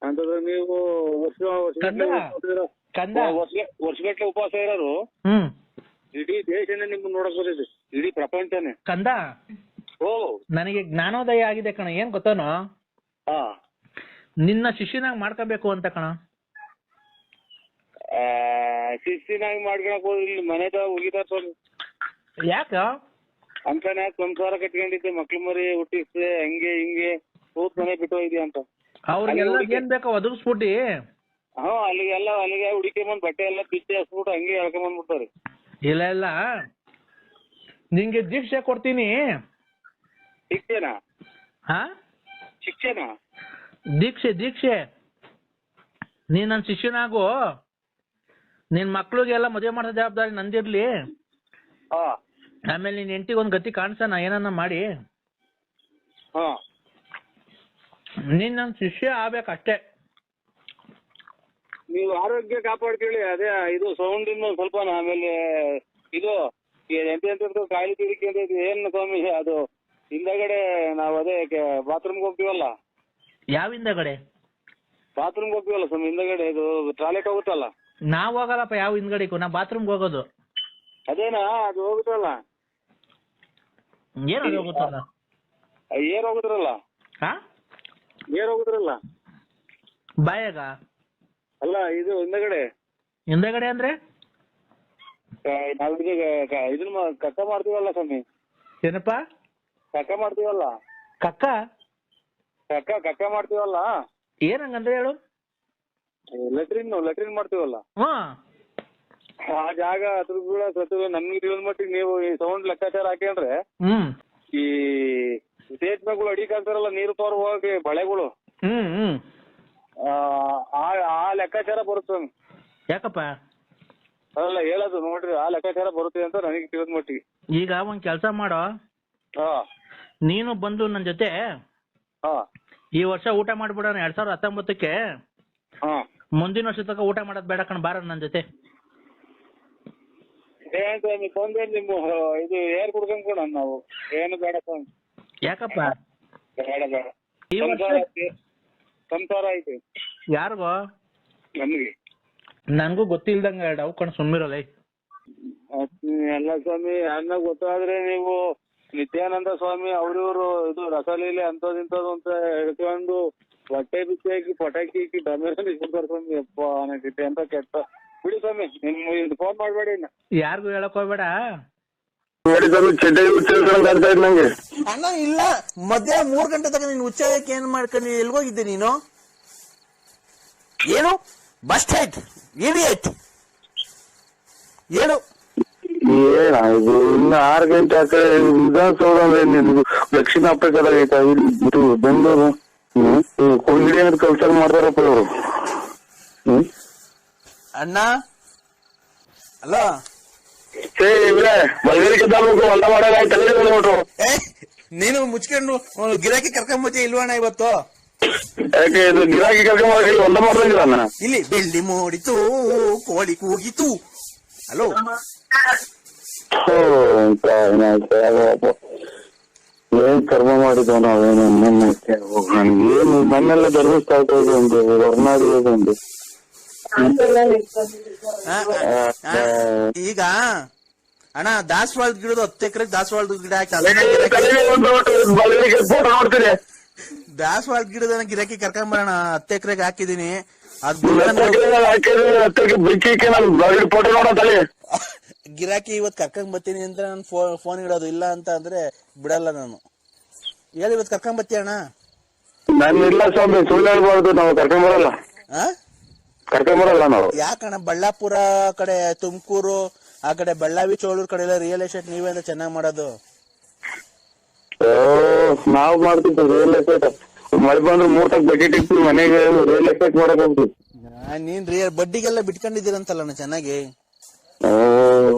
ಅಂತಂದ್ರೆ ನೀವು ವರ್ಷಗಟ್ಲೆ ಉಪವಾಸ ಇರೋರು, ಇಡೀ ದೇಶನೇ ನಿಮ್ಮನ್ನ ನೋಡಕ್ ಬರ್ತೈತಿ, ಇಡೀ ಪ್ರಪಂಚನೇ. ಕಂದ, ನನಗೆ ಜ್ಞಾನೋದಯ ಆಗಿದೆ ಕಣ. ಏನ್ ಗೊತ್ತನೋ, ನಿನ್ನ ಶಿಷ್ಯನಾಗ ಮಾಡ್ಕೋಬೇಕು ಅಂತ ಕಣ. ಶಿಸ್ತಿನಾಗಿ ಮಾಡ್ಕೊಳಕ್ ಹೋಗಿ ಮನೆದ ಹೋಗಿದಾರ ಸ್ವಾಮಿ. ಯಾಕ ಅಂತಾನೆ ಸಂಸಾರ ಕಟ್ಕೊಂಡಿದ್ದೆ, ಮಕ್ಳು ಮರಿ ಹುಟ್ಟಿಸ್ದೆ, ಹಂಗೆ ಹಿಂಗೆ ಕೂತ್ ಮನೆ ಬಿಟ್ಟು ಹೋಗಿದ್ಯಾ ಅಂತ ಅವ್ರಿಗೆಲ್ಲ ಏನ್ ಬೇಕೋ ಒದಗಿಸ್ಬಿಟ್ಟಿ. ಅಲ್ಲಿಗೆ ಹುಡುಕೊಂಬಂದ್ ಬಟ್ಟೆ ಎಲ್ಲ ಬಿಚ್ಚಿ ಹಸ್ಬಿಟ್ಟು ಹಂಗೆ ಹೇಳ್ಕೊಂಬಂದ್ಬಿಡ್ತಾರೆ. ಇಲ್ಲ ನಿಂಗೆ ದೀಕ್ಷೆ ಕೊಡ್ತೀನಿ. ಶಿಕ್ಷೆನಾ? ಶಿಕ್ಷೆನಾ? ದೀಕ್ಷೆ ನೀನ್ ನನ್ನ ಶಿಷ್ಯನಾಗು. ನಿನ್ ಮಕ್ಳಿಗೆಲ್ಲ ಮದುವೆ ಮಾಡೋ ಜವಾಬ್ದಾರಿ ನಂದಿರ್ಲಿ. ಆಮೇಲೆ ನಿನ್ ಹೆಂಡತಿಗೆ ಒಂದ್ ಗತಿ ಕಾಣಿಸೋಣ, ಏನನ್ನ ಮಾಡಿ. ನೀನ್ ನನ್ ಶಿಷ್ಯ ಆಗ್ಬೇಕಷ್ಟೇ. ನೀವು ಆರೋಗ್ಯ ಕಾಪಾಡ್ಕೊಳ್ಳಿ. ಅದೇ ಇದು ಸೌಂಡ್ ಸ್ವಲ್ಪ, ಆಮೇಲೆ ಇದು ಎಂತ ಕಾಯಿಲೆ ಕಿರಿಕೆ ಅಂತ ಏನ್ ಸ್ವಾಮಿ, ಅದು ಹಿಂದಗಡೆ ನಾವ್ ಅದೇ ಬಾತ್ರೂಮ್ಗೆ ಹೋಗ್ತೀವಲ್ಲ. ಯಾವ ಹಿಂದಗಡೆ? ಬಾತ್ರೂಮ್ಗೆ ಹೋಗ್ತೀವಲ್ಲ ಸ್ವಾಮಿ, ಹಿಂದಗಡೆ ಇದು ಟಾಯ್ಲೆಟ್ ಹೋಗುತ್ತಲ್ಲ. ನಾವ್ ಹೋಗಲ್ಲಪ್ಪ ಯಾವ ಹಿಂದ್ಗಡೆಗೂ, ನಾ ಬಾತ್ರೂಮ್ಗೆ ಹೋಗೋದು. ಅದೇನಾ ಅದು ಹೋಗುತ್ತಲ್ಲ, ಏನ್ ಹೋಗುತ್ತಲ್ಲ, ಏರ್ ಹೋಗುದ್ರಲ್ಲ. ಏರ್ ಹೋಗುದ್ರಲ್ಲ ಬಾಯಾಗ? ಅಲ್ಲ, ಇದು ಹಿಂದಗಡೆ ಅಂದ್ರೆ ನಾವ್ ಇದನ್ನ ಕಕ್ಕ ಮಾಡ್ತೀವಲ್ಲ ಸ್ವಾಮಿ. ಏನಪ್ಪಾ? ಕಕ್ಕ ಮಾಡ್ತೀವಲ್ಲ. ಕಕ್ಕ ಮಾಡ್ತೀವಲ್ಲ. ಏನಂಗಂದ್ರೆ ಹೇಳು. ಲೆಟ್ರಿನ್ ಮಾಡ್ತೀವಲ್ಲ. ಆ ಜಾಗ ಅದ್ರ ಕೂಡ ಸತ್ತು ನಮ್ಗೆ ತಿಳಿದ ಮಟ್ಟಿಗೆ ನೀವು ಈ ಸೌಂಡ್ ಲೆಕ್ಕಾಚಾರ ಹಾಕ್ಯಂಡ್ರೆ ಈ ಸೇತುವೆಗಳು ಅಡಿಗೆ ಹಾಕ್ತಾರಲ್ಲ ನೀರು ತೋರ್ ಹೋಗಿ ಬಳೆಗಳು ಆ ಲೆಕ್ಕಾಚಾರ ಬರುತ್ತೆ. ಯಾಕಪ್ಪ? ಅಲ್ಲ ಹೇಳೋದು ನೋಡ್ರಿ, ಆ ಲೆಕ್ಕಾಚಾರ ಬರುತ್ತೆ ಅಂತ ನನಗೆ ತಿಳಿದ ಮಟ್ಟಿಗೆ. ಈಗ ಒಂದ್ ಕೆಲ್ಸ ಮಾಡೋ, ನೀನು ಬಂದು ನನ್ ಜೊತೆ ಈ ವರ್ಷ ಊಟ ಮಾಡ್ಬಿಡೋಣ 2019ಕ್ಕೆ. ಮುಂದಿನ ವರ್ಷ ತನಕ ಊಟ ಮಾಡೋದ್ ಬೇಡ ಕಣ್, ಬಾರ ನನ್ ಜೊತೆ. ಏನ್ ಸ್ವಾಮಿ ಬಂದ್ರೆ ನಿಮ್ಮ ಇದು ಏರ್ ಕುಡ್ಕೊಂಡ್ ಕೊಡ ನಾವು ಏನು ಬೇಡ ಸ್ವಾಮಿ. ಯಾಕಪ್ಪ? ಬೇಡ ಬೇಡ. ಈ ವರ್ಷ ಸಂಸಾರ ಐತಿ. ಯಾರಿಗೋ? ನಮ್ಗೆ. ನನ್ಗೂ ಗೊತ್ತಿಲ್ದಂಗ ಡವ್ ಕಣ್, ಸುಮ್ಮಿರಲ್ಲ. ಎಲ್ಲ ಸ್ವಾಮಿ ಅನ್ನ ಗೊತ್ತಾದ್ರೆ ನೀವು ನಿತ್ಯಾನಂದ ಸ್ವಾಮಿ ಅವ್ರಿವ್ರು ಇದು ರಸಲೀಲೆ ಅಂತದಿಂತದ್ದು ಅಂತ ಹೇಳ್ಕೊಂಡು ಹೊಟ್ಟೆ ಬಿಸಿ ಹಾಕಿ ಪಟಾಕಿ ಹಾಕಿ ಡಮೇರಲ್ಲಿ ಇಟ್ಬಿಡ್ತಾರೆ ಸ್ವಾಮಿ. ಅಪ್ಪ ನನಗೆ ಅಂತ ಕೆಟ್ಟ ಬಿಡಿ ಸ್ವಾಮಿ. ನಿಮ್ ಫೋನ್ ಮಾಡ್ಬೇಡಿ. ಯಾರಿಗೂ ಹೇಳಕ್ ಹೋಗ್ಬೇಡ. ನಂಗೆ ಅಣ್ಣ ಇಲ್ಲ, ಮಧ್ಯಾಹ್ನ 3 ಗಂಟೆ ತನಕ ನೀನು ಉಚ್ಚಾರಕ್ಕೆ ಏನ್ ಮಾಡ್ಕೊಂಡು ಎಲ್ಗೋಗಿದ್ದೆ ನೀನು? ಏನು ಬಸ್ ಸ್ಟ್ಯಾಂಡ್ ಇಡಿಯಟ್ ಏನು? ಏನಾಯ್ತು ಇನ್ನು 6 ಗಂಟೆ ಆ ಕಡೆ ವಿಧಾನಸೌಧ ಅಂದ್ರೆ ನಿಮ್ದು ದಕ್ಷಿಣ ಆಫ್ರಿಕಾದಾಗ ಐತಾ ಇದು ಬೆಂಗಳೂರು ಕೊಂಗಿಡಿ ಅನ್ನೋದು ಕೆಲಸ ಮಾಡ್ತಾರಪ್ಪ ಇವರು. ಅಣ್ಣ ಅಲ್ಲ ಹೊಲ ಮಾಡಾಯ್ತು. ನೀನು ಮುಚ್ಕೊಂಡು ಗಿರಾಕಿ ಕರ್ಕೊಂಬತ್ತಿ ಇಲ್ವಣ್ಣ ಇವತ್ತು? ಯಾಕೆ ಇದು ಗಿರಾಕಿ ಕರ್ಕೊಂಡ್ ಹೊಲ ಮಾಡ್ದಂಗಿಲ್ಲ ಇಲ್ಲಿ ಬೆಳ್ಳಿ ಮೂಡಿತು ಕೋಳಿ ಕೂಗಿತು. ಹಲೋ ಏನ್ ಕರ್ಮ ಮಾಡಿದ್ವ ನಾವೇನು ನನ್ಗೇನು ಮನೆಲ್ಲ ಧರ್ಮಿಸ್ತಾ ಇರ್ತದೆ ಒಂದು ಹೊರನಾಡಿ ಒಂದು. ಈಗ ಅಣ್ಣ ದಾಸವಾಳದ ಗಿಡದ 10 ಎಕರೆಗೆ ದಾಸವಾಳದ ಗಿಡ ಹಾಕಿ ದಾಸವಾಳದ ಗಿಡದ ಗಿರಾಕಿ ಕರ್ಕೊಂಬರೋಣ. 10 ಎಕರೆಗೆ ಹಾಕಿದೀನಿ. ಗಿರಾಕಿ ಇವತ್ ಕರ್ಕೊಂಡ್ ಬರ್ತೀನಿ ಅಂತ ನಾನು ಫೋನ್ ಇಡೋದು, ಇಲ್ಲ ಅಂತ ಅಂದ್ರೆ ಬಿಡಲ್ಲ ನಾನು. ಹೇಳಿ ಇವತ್ ಕರ್ಕೊಂಡ್ ಬರ್ತೀಯ ಅಣ್ಣ? ನಾನು ಇಲ್ಲ ಸ್ವಾಮಿ, ಸುಳ್ಳು ಹೇಳ್ಬಾರ್ದು. ನಾವು ಕರ್ಕೊಂಬರಲ್ಲ ನಾವು. ಯಾಕಣ್ಣ ಬಳ್ಳಾಪುರ ಕಡೆ, ತುಮಕೂರು ಆ ಕಡೆ, ಬೆಳ್ಳಾವಿ ಚೋಳೂರ್ ಕಡೆ ಎಲ್ಲ ರಿಯಲ್ ಎಸ್ಟೇಟ್ ನೀವೇ ಅಂತ ಚೆನ್ನಾಗ್ ಮಾಡೋದು. ನಾವ್ ಮಾಡ್ತೀವಿ ರಿಯಲ್ ಎಸ್ಟೇಟ್. ಮಳೆ ಬಂದ್ರೆ 3 ತಕ್ಕ ಬಕೆಟ್ ಇಟ್ಟು ಮನೆಗೆ ರಿಯಲ್ ಎಸ್ಟೇಟ್ ಮಾಡಕ್ ಹೋಗ್ತೀವಿ. ನೀನ್ ಬಡ್ಡಿಗೆಲ್ಲ ಬಿಟ್ಕೊಂಡಿದ್ದೀರಂತಲ್ಲ ಚೆನ್ನಾಗಿ.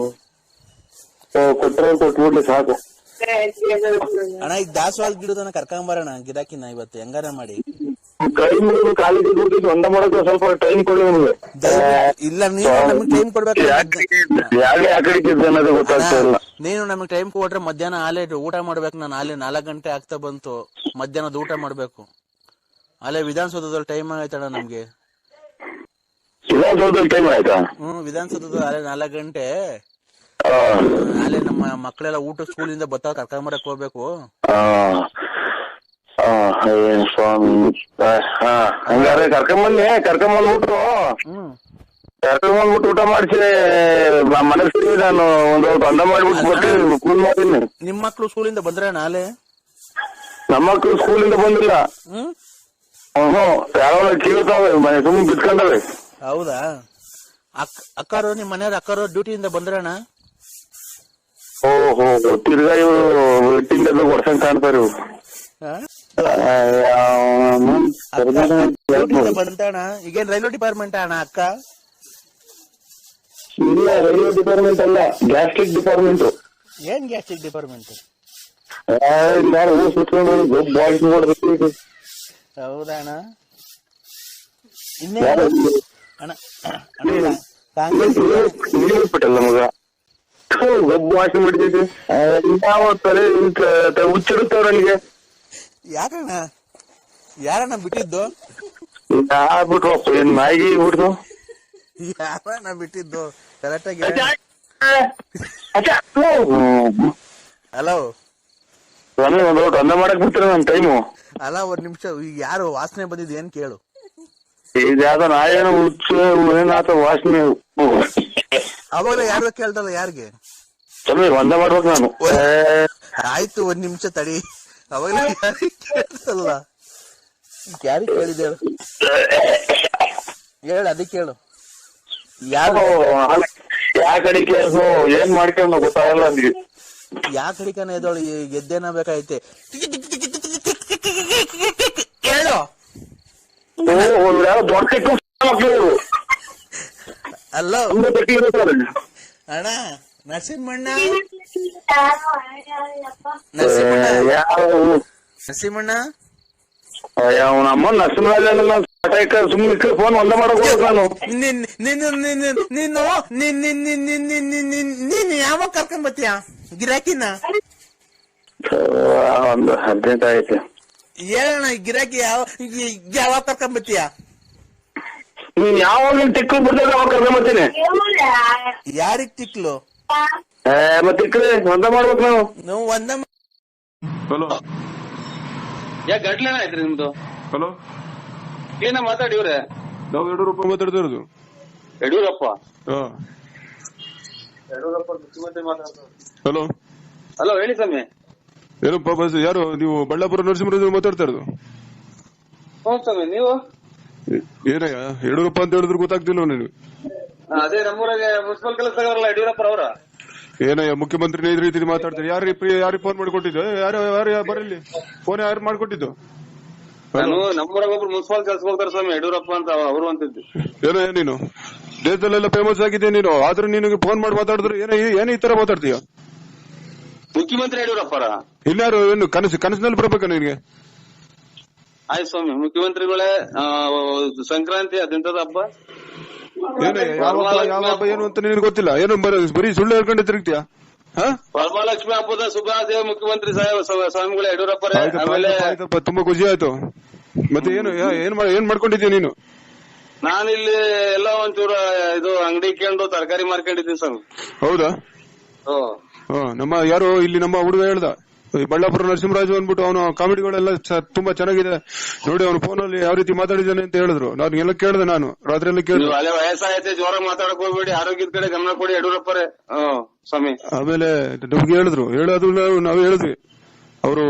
ಕೊಟ್ಬಿಡ್ಲಿ ಸಾಕು ಅಣ್ಣ. ಈಗ ದಾಸವಾಳ ಗಿಡದನ್ನ ಕರ್ಕೊಂಬರೋಣ ಗಿರಾಕಿನ ಇವತ್ತು ಹೆಂಗಾರ ಮಾಡಿ. ಕೈ ಮುಗಿದು ಕಾಲಿಗೆ ಒಂದ ಮಾಡಕ್ಕೆ ಸ್ವಲ್ಪ ಟೈಮ್ ಕೊಡಿ ನಮ್ಗೆ. ಇಲ್ಲ ನೀವು ನಮ್ಗೆ ಟೈಮ್ ಕೊಡ್ಬೇಕು. ನೀನು ನಮಗ್ ಟೈಮ್ ಕೊಟ್ರೆ ಮಧ್ಯಾಹ್ನ ಆಲೆ ಊಟ ಮಾಡ್ಬೇಕು. ನಾನು ಆಲೆ 4 ಗಂಟೆ ಆಗ್ತಾ ಬಂತು, ಮಧ್ಯಾಹ್ನದ ಊಟ ಮಾಡ್ಬೇಕು. ಅಲ್ಲೇ ವಿಧಾನಸೌಧದಲ್ಲಿ ಟೈಮ್ ಆಗೈತಣ್ಣ ನಮ್ಗೆ. ವಿಧಾನಸೌಧದಲ್ಲಿ ಟೈಮ್ ಆಯ್ತಾ? ವಿಧಾನಸೌಧದಲ್ಲಿ ಅಲ್ಲೇ 4 ಗಂಟೆ. ಅಲ್ಲೇ ನಮ್ಮ ಮಕ್ಕಳೆಲ್ಲ ಊಟ ಸ್ಕೂಲಿಂದ ಬರ್ತಾ ಕರ್ಕೊಂಬರಕ್ ಹೋಗ್ಬೇಕು. ಸ್ವಾಮಿ ಹಂಗಾರೆ ಕರ್ಕೊಂಬಂದ್ಬಿಟ್ರು ಊಟ ಮಾಡಿಸಿ ಮನಸ್ಸಿಗೆ ನಾನು ಒಂದು ಅಂದ ಮಾಡ್ಬಿಟ್ಟು ಕೂಲ್ ಮಾಡ್ತೀನಿ. ನಿಮ್ ಮಕ್ಳು ಸ್ಕೂಲಿಂದ ಬಂದ್ರೆ ನಾಳೆ? ನಮ್ಮ ಮಕ್ಳು ಸ್ಕೂಲಿಂದ ಬಂದಿಲ್ಲ. ಯಾವ ಕೇಳ್ತಾವೆ ಮನೆ ಸುಮ್ಮನೆ ಬಿತ್ಕೊಂಡವೆ. ಹೌದಾ? ಅಕ್ಕಾರು ನಿಮ್ ಮನೆಯವ್ರ ಅಕ್ಕಾರು ಡ್ಯೂಟಿಯಿಂದ ಬಂದ್ರಣ್ಣ? ಓಹೋ, ತಿರ್ಗಾ ಇವರು ತಿಂದ ಕೊಡ್ಸಂಗ್ ಕಾಣ್ತಾರೆ ಇವ್ರು. ಬಂತಣ್ಣ. ಈಗೇನ್ ರೈಲ್ವೆ ಡಿಪಾರ್ಟ್ಮೆಂಟ್ ಅಣ್ಣ ಅಕ್ಕ? ಇಲ್ಲ, ರೈಲ್ವೆ ಡಿಪಾರ್ಟ್ಮೆಂಟ್ ಅಲ್ಲ, ಗ್ಯಾಸ್ಟ್ರಿಕ್ ಡಿಪಾರ್ಟ್ಮೆಂಟ್. ಏನ್ ಗ್ಯಾಸ್ಟ್ರಿಕ್ ಡಿಪಾರ್ಟ್ಮೆಂಟ್? ಹೌದಾ ಅಣ್ಣ? ಇನ್ನೇನು ಅಣ್ಣ ಕಾಂಗ್ರೆಸ್ ಮಗ ಗೊಬ್ಬ ವಾಸನೆ ಬಿಡ್ತೈತಿ. ಹುಚ್ಚಿಡುತ್ತವ್ರ ಅಲ್ಲಿಗೆ. ಯಾಕಣ್ಣ? ಯಾರಣ್ಣ ಬಿಟ್ಟಿದ್ದು? ಬಿಟ್ರಪ್ಪ ಏನ್ ನಾಯಿಗೆ ಬಿಡ್ತು. ಯಾರಣ್ಣ ಬಿಟ್ಟಿದ್ದು ಕರೆಕ್ಟಾಗಿ? ಹಲೋ, ಒಂದು ಅಂದ ಮಾಡಕ್ ಬಿಡ್ತೀರ ನನ್ ಟೈಮು. ಅಲ್ಲ ಒಂದ್ ನಿಮಿಷ, ಈಗ ಯಾರು ವಾಸನೆ ಬಂದಿದ್ ಏನ್ ಕೇಳು. ಇದು ಯಾವ್ದೋ ನಾಯೇನು ಹುಚ್ಚು ಏನಾತ ವಾಸನೆ. ಅವಾಗ ಯಾರು ಕೇಳ್ದಲ್ಲ ಯಾರಿಗೆ? ಒಂದ ಮಾಡ್ಬೇಕು ನಾನು. ಆಯ್ತು ಒಂದ್ ನಿಮಿಷ ತಡಿ. ಅವಾಗಲೇ ಕೇಳ್ತಲ್ಲ, ಯಾರಿಗೆ ಕೇಳಿದೆ ಹೇಳು, ಅದಕ್ಕೆ ಹೇಳು. ಯಾರು ಯಾಕೆ ಅಡಿಕೆ ಅದು ಏನ್ ಮಾಡ್ಕೊಂಡು ಗೊತ್ತಾಗಲ್ಲ ನನಗೆ. ಯಾಕೆ ಅಡಿಕೆನ ಎದೋಳು ಗೆದ್ದೇನ ಬೇಕಾಯ್ತೆ ಹೇಳು. ಯಾರೋ ದೊಡ್ಡ ಚಿಕ್ಕ ಮಕ್ಕಳು ಅಲ್ಲೋ ತುಂಬಾ ಗಟ್ಟಿ ಇರ್ತಾರೆ. ಅಣ್ಣ ನರಸಿಂಹಣ್ಣ ನರಸಿಂಹಣ್ಣ ಅವನಮ್ಮ ನರಸಿಂಹರಾಜ ಸುಮ್ಮನೆ ಫೋನ್ ಒಂದ ಮಾಡಕ್ ಹೋಗ್ಬೇಕು ನಾನು. ನೀನ್ ಯಾವಾಗ ಕರ್ಕೊಂಡ್ ಬರ್ತೀಯ ಗಿರಾಕಿನ? ಒಂದು ಅರ್ಜೆಂಟ್ ಆಯ್ತು. ಹೇಳಣ್ಣ ಗಿರಾಕಿ ಯಾವಾಗ ಕರ್ಕೊಂಡ್ ಬರ್ತೀಯ? ನೀನ್ ಯಾವಾಗ ತಿಕ್ಕು ಬಿಡ್ದಾಗ ಅವಾಗ ಕರ್ಕೊಂಬರ್ತೀನಿ. ಯಾರಿಗ್ ತಿಕ್ಲು? ಮತ್ತೆ ತಿಕ್ಕರೆ ಒಂದ ಮಾಡ್ಬೇಕು ನಾವು. ನಾವು ಒಂದ. ಹಲೋ ಯಾಕೆ ಗಡ್ಲೇನ ಆಯ್ತ್ರಿ ನಿಮ್ದು? ಹಲೋ ಏನ ಮಾತಾಡಿವ್ರೆ? ನಾವು ಯಡಿಯೂರಪ್ಪ ಮಾತಾಡ್ತಾ ಇರೋದು. ಯಡಿಯೂರಪ್ಪ? ಯಡಿಯೂರಪ್ಪ ಮುಖ್ಯಮಂತ್ರಿ ಮಾತಾಡ್ತಾರೆ. ಹಲೋ ಹಲೋ ಹೇಳಿ ಸ್ವಾಮಿ. ಏನಪ್ಪ ಬಸ್ ಯಾರು ನೀವು? ಬಳ್ಳಾಪುರ ನರಸಿಂಹರಾಜ್ ಮಾತಾಡ್ತಾ ಇರೋದು. ಹ್ಞೂ ಸ್ವಾಮಿ. ನೀವು ಏನಯ್ಯ ಯಡಿಯೂರಪ್ಪ ಅಂತ ಹೇಳಿದ್ರು ಗೊತ್ತಾಗ್ತಿಲ್ಲ ನೀನು? ಅದೇ ನಮ್ಮೂರಾಗೆ ಮುನ್ಸಿಪಲ್ ಕೆಲಸದವರಲ್ಲ ಯಡಿಯೂರಪ್ಪ ಅವರ. ಏನಯ್ಯ ಮುಖ್ಯಮಂತ್ರಿ ಈ ರೀತಿ ಮಾತಾಡ್ತಾರೆ? ಯಾರು ಫೋನ್ ಮಾಡಿಕೊಟ್ಟಿದ್ದು? ಯಾರು ಬರಲಿ ಫೋನ್ ಯಾರು ಮಾಡ್ಕೊಟ್ಟಿದ್ದು? ನಾನು ನಮ್ಮೂರಾಗ ಒಬ್ರು ಮುನ್ಸಿಪಲ್ ಕೆಲಸ ಹೋಗ್ತಾರೆ ಸ್ವಾಮಿ, ಯಡಿಯೂರಪ್ಪ ಅಂತ ಅವರು ಅಂತಿದ್ದು. ಏನಯ್ಯ ನೀನು ದೇಶದಲ್ಲೆಲ್ಲ ಫೇಮಸ್ ಆಗಿದೆ ನೀನು, ಆದ್ರೂ ನಿನಗೆ ಫೋನ್ ಮಾಡಿ ಮಾತಾಡಿದ್ರು ಏನ್ ಈ ತರ ಮಾತಾಡ್ತೀಯ? ಮುಖ್ಯಮಂತ್ರಿ ಯಡಿಯೂರಪ್ಪರ? ಇನ್ಯಾರು ಏನು ಕನಸಿನಲ್ಲಿ ಬರ್ಬೇಕ ನಿನ್ಗೆ? ಆಯ್ತು ಸ್ವಾಮಿ. ಮುಖ್ಯಮಂತ್ರಿಗಳೇ ಸಂಕ್ರಾಂತಿ ಅದೆಂತದ ಹಬ್ಬ? ಯಾವ ಹಬ್ಬ ಏನು ಅಂತ ನಿನಗೆ ಗೊತ್ತಿಲ್ಲ? ಏನು ಬರೀ ಸುಳ್ಳು ಹೇಳ್ಕೊಂಡು ತಿರುಗ್ತೀಯ? ವರಮಹಾಲಕ್ಷ್ಮಿ ಹಬ್ಬದ ಶುಭಾಶಯ ಮುಖ್ಯಮಂತ್ರಿ ಸ್ವಾಮಿಗಳ ಯಡಿಯೂರಪ್ಪರೇ. ಆಮೇಲೆ ತುಂಬಾ ಖುಷಿ ಆಯ್ತು. ಮತ್ತೆ ಏನ್ ಮಾಡ್ಕೊಂಡಿದ್ದೀಯ ನೀನು? ನಾನಿಲ್ಲಿ ಎಲ್ಲ ಒಂಚೂರು ಇದು ಅಂಗಡಿ ಇಕ್ಕೊಂಡು ತರಕಾರಿ ಮಾರ್ಕೊಂಡಿದ್ದೀನಿ ಸ್ವಾಮಿ. ಹೌದಾ? ನಮ್ಮ ಯಾರು ಇಲ್ಲಿ ನಮ್ಮ ಹುಡುಗ ಹೇಳ್ದ, ಬಳ್ಳಾಪುರ ನರಸಿಂಹರಾಜು ಅಂದ್ಬಿಟ್ಟು ಅವನು ಕಾಮಿಡಿಗಳೆಲ್ಲ ತುಂಬಾ ಚೆನ್ನಾಗಿದೆ ನೋಡಿ, ಅವನು ಫೋನಲ್ಲಿ ಯಾವ ರೀತಿ ಮಾತಾಡಿದ್ದಾನೆ ಅಂತ ಹೇಳಿದ್ರು. ನಾನು ಎಲ್ಲ ಕೇಳಿದೆ, ನಾನು ರಾತ್ರಿ ಎಲ್ಲ ಕೇಳಿದೆ. ಅಲ್ಲೇ ವಯಸ್ಸಾಯ್ತೆ, ಜೋರ ಮಾತಾಡಕ್ ಹೋಗ್ಬೇಡಿ, ಆರೋಗ್ಯದ ಕಡೆ ಗಮನ ಕೊಡಿ ಯಡಿಯೂರಪ್ಪರೇ ಸ್ವಾಮಿ. ಆಮೇಲೆ ನಮ್ಗೆ ಹೇಳಿದ್ರು, ಹೇಳೋದು ನಾವು ಹೇಳಿದ್ವಿ. ಅವರು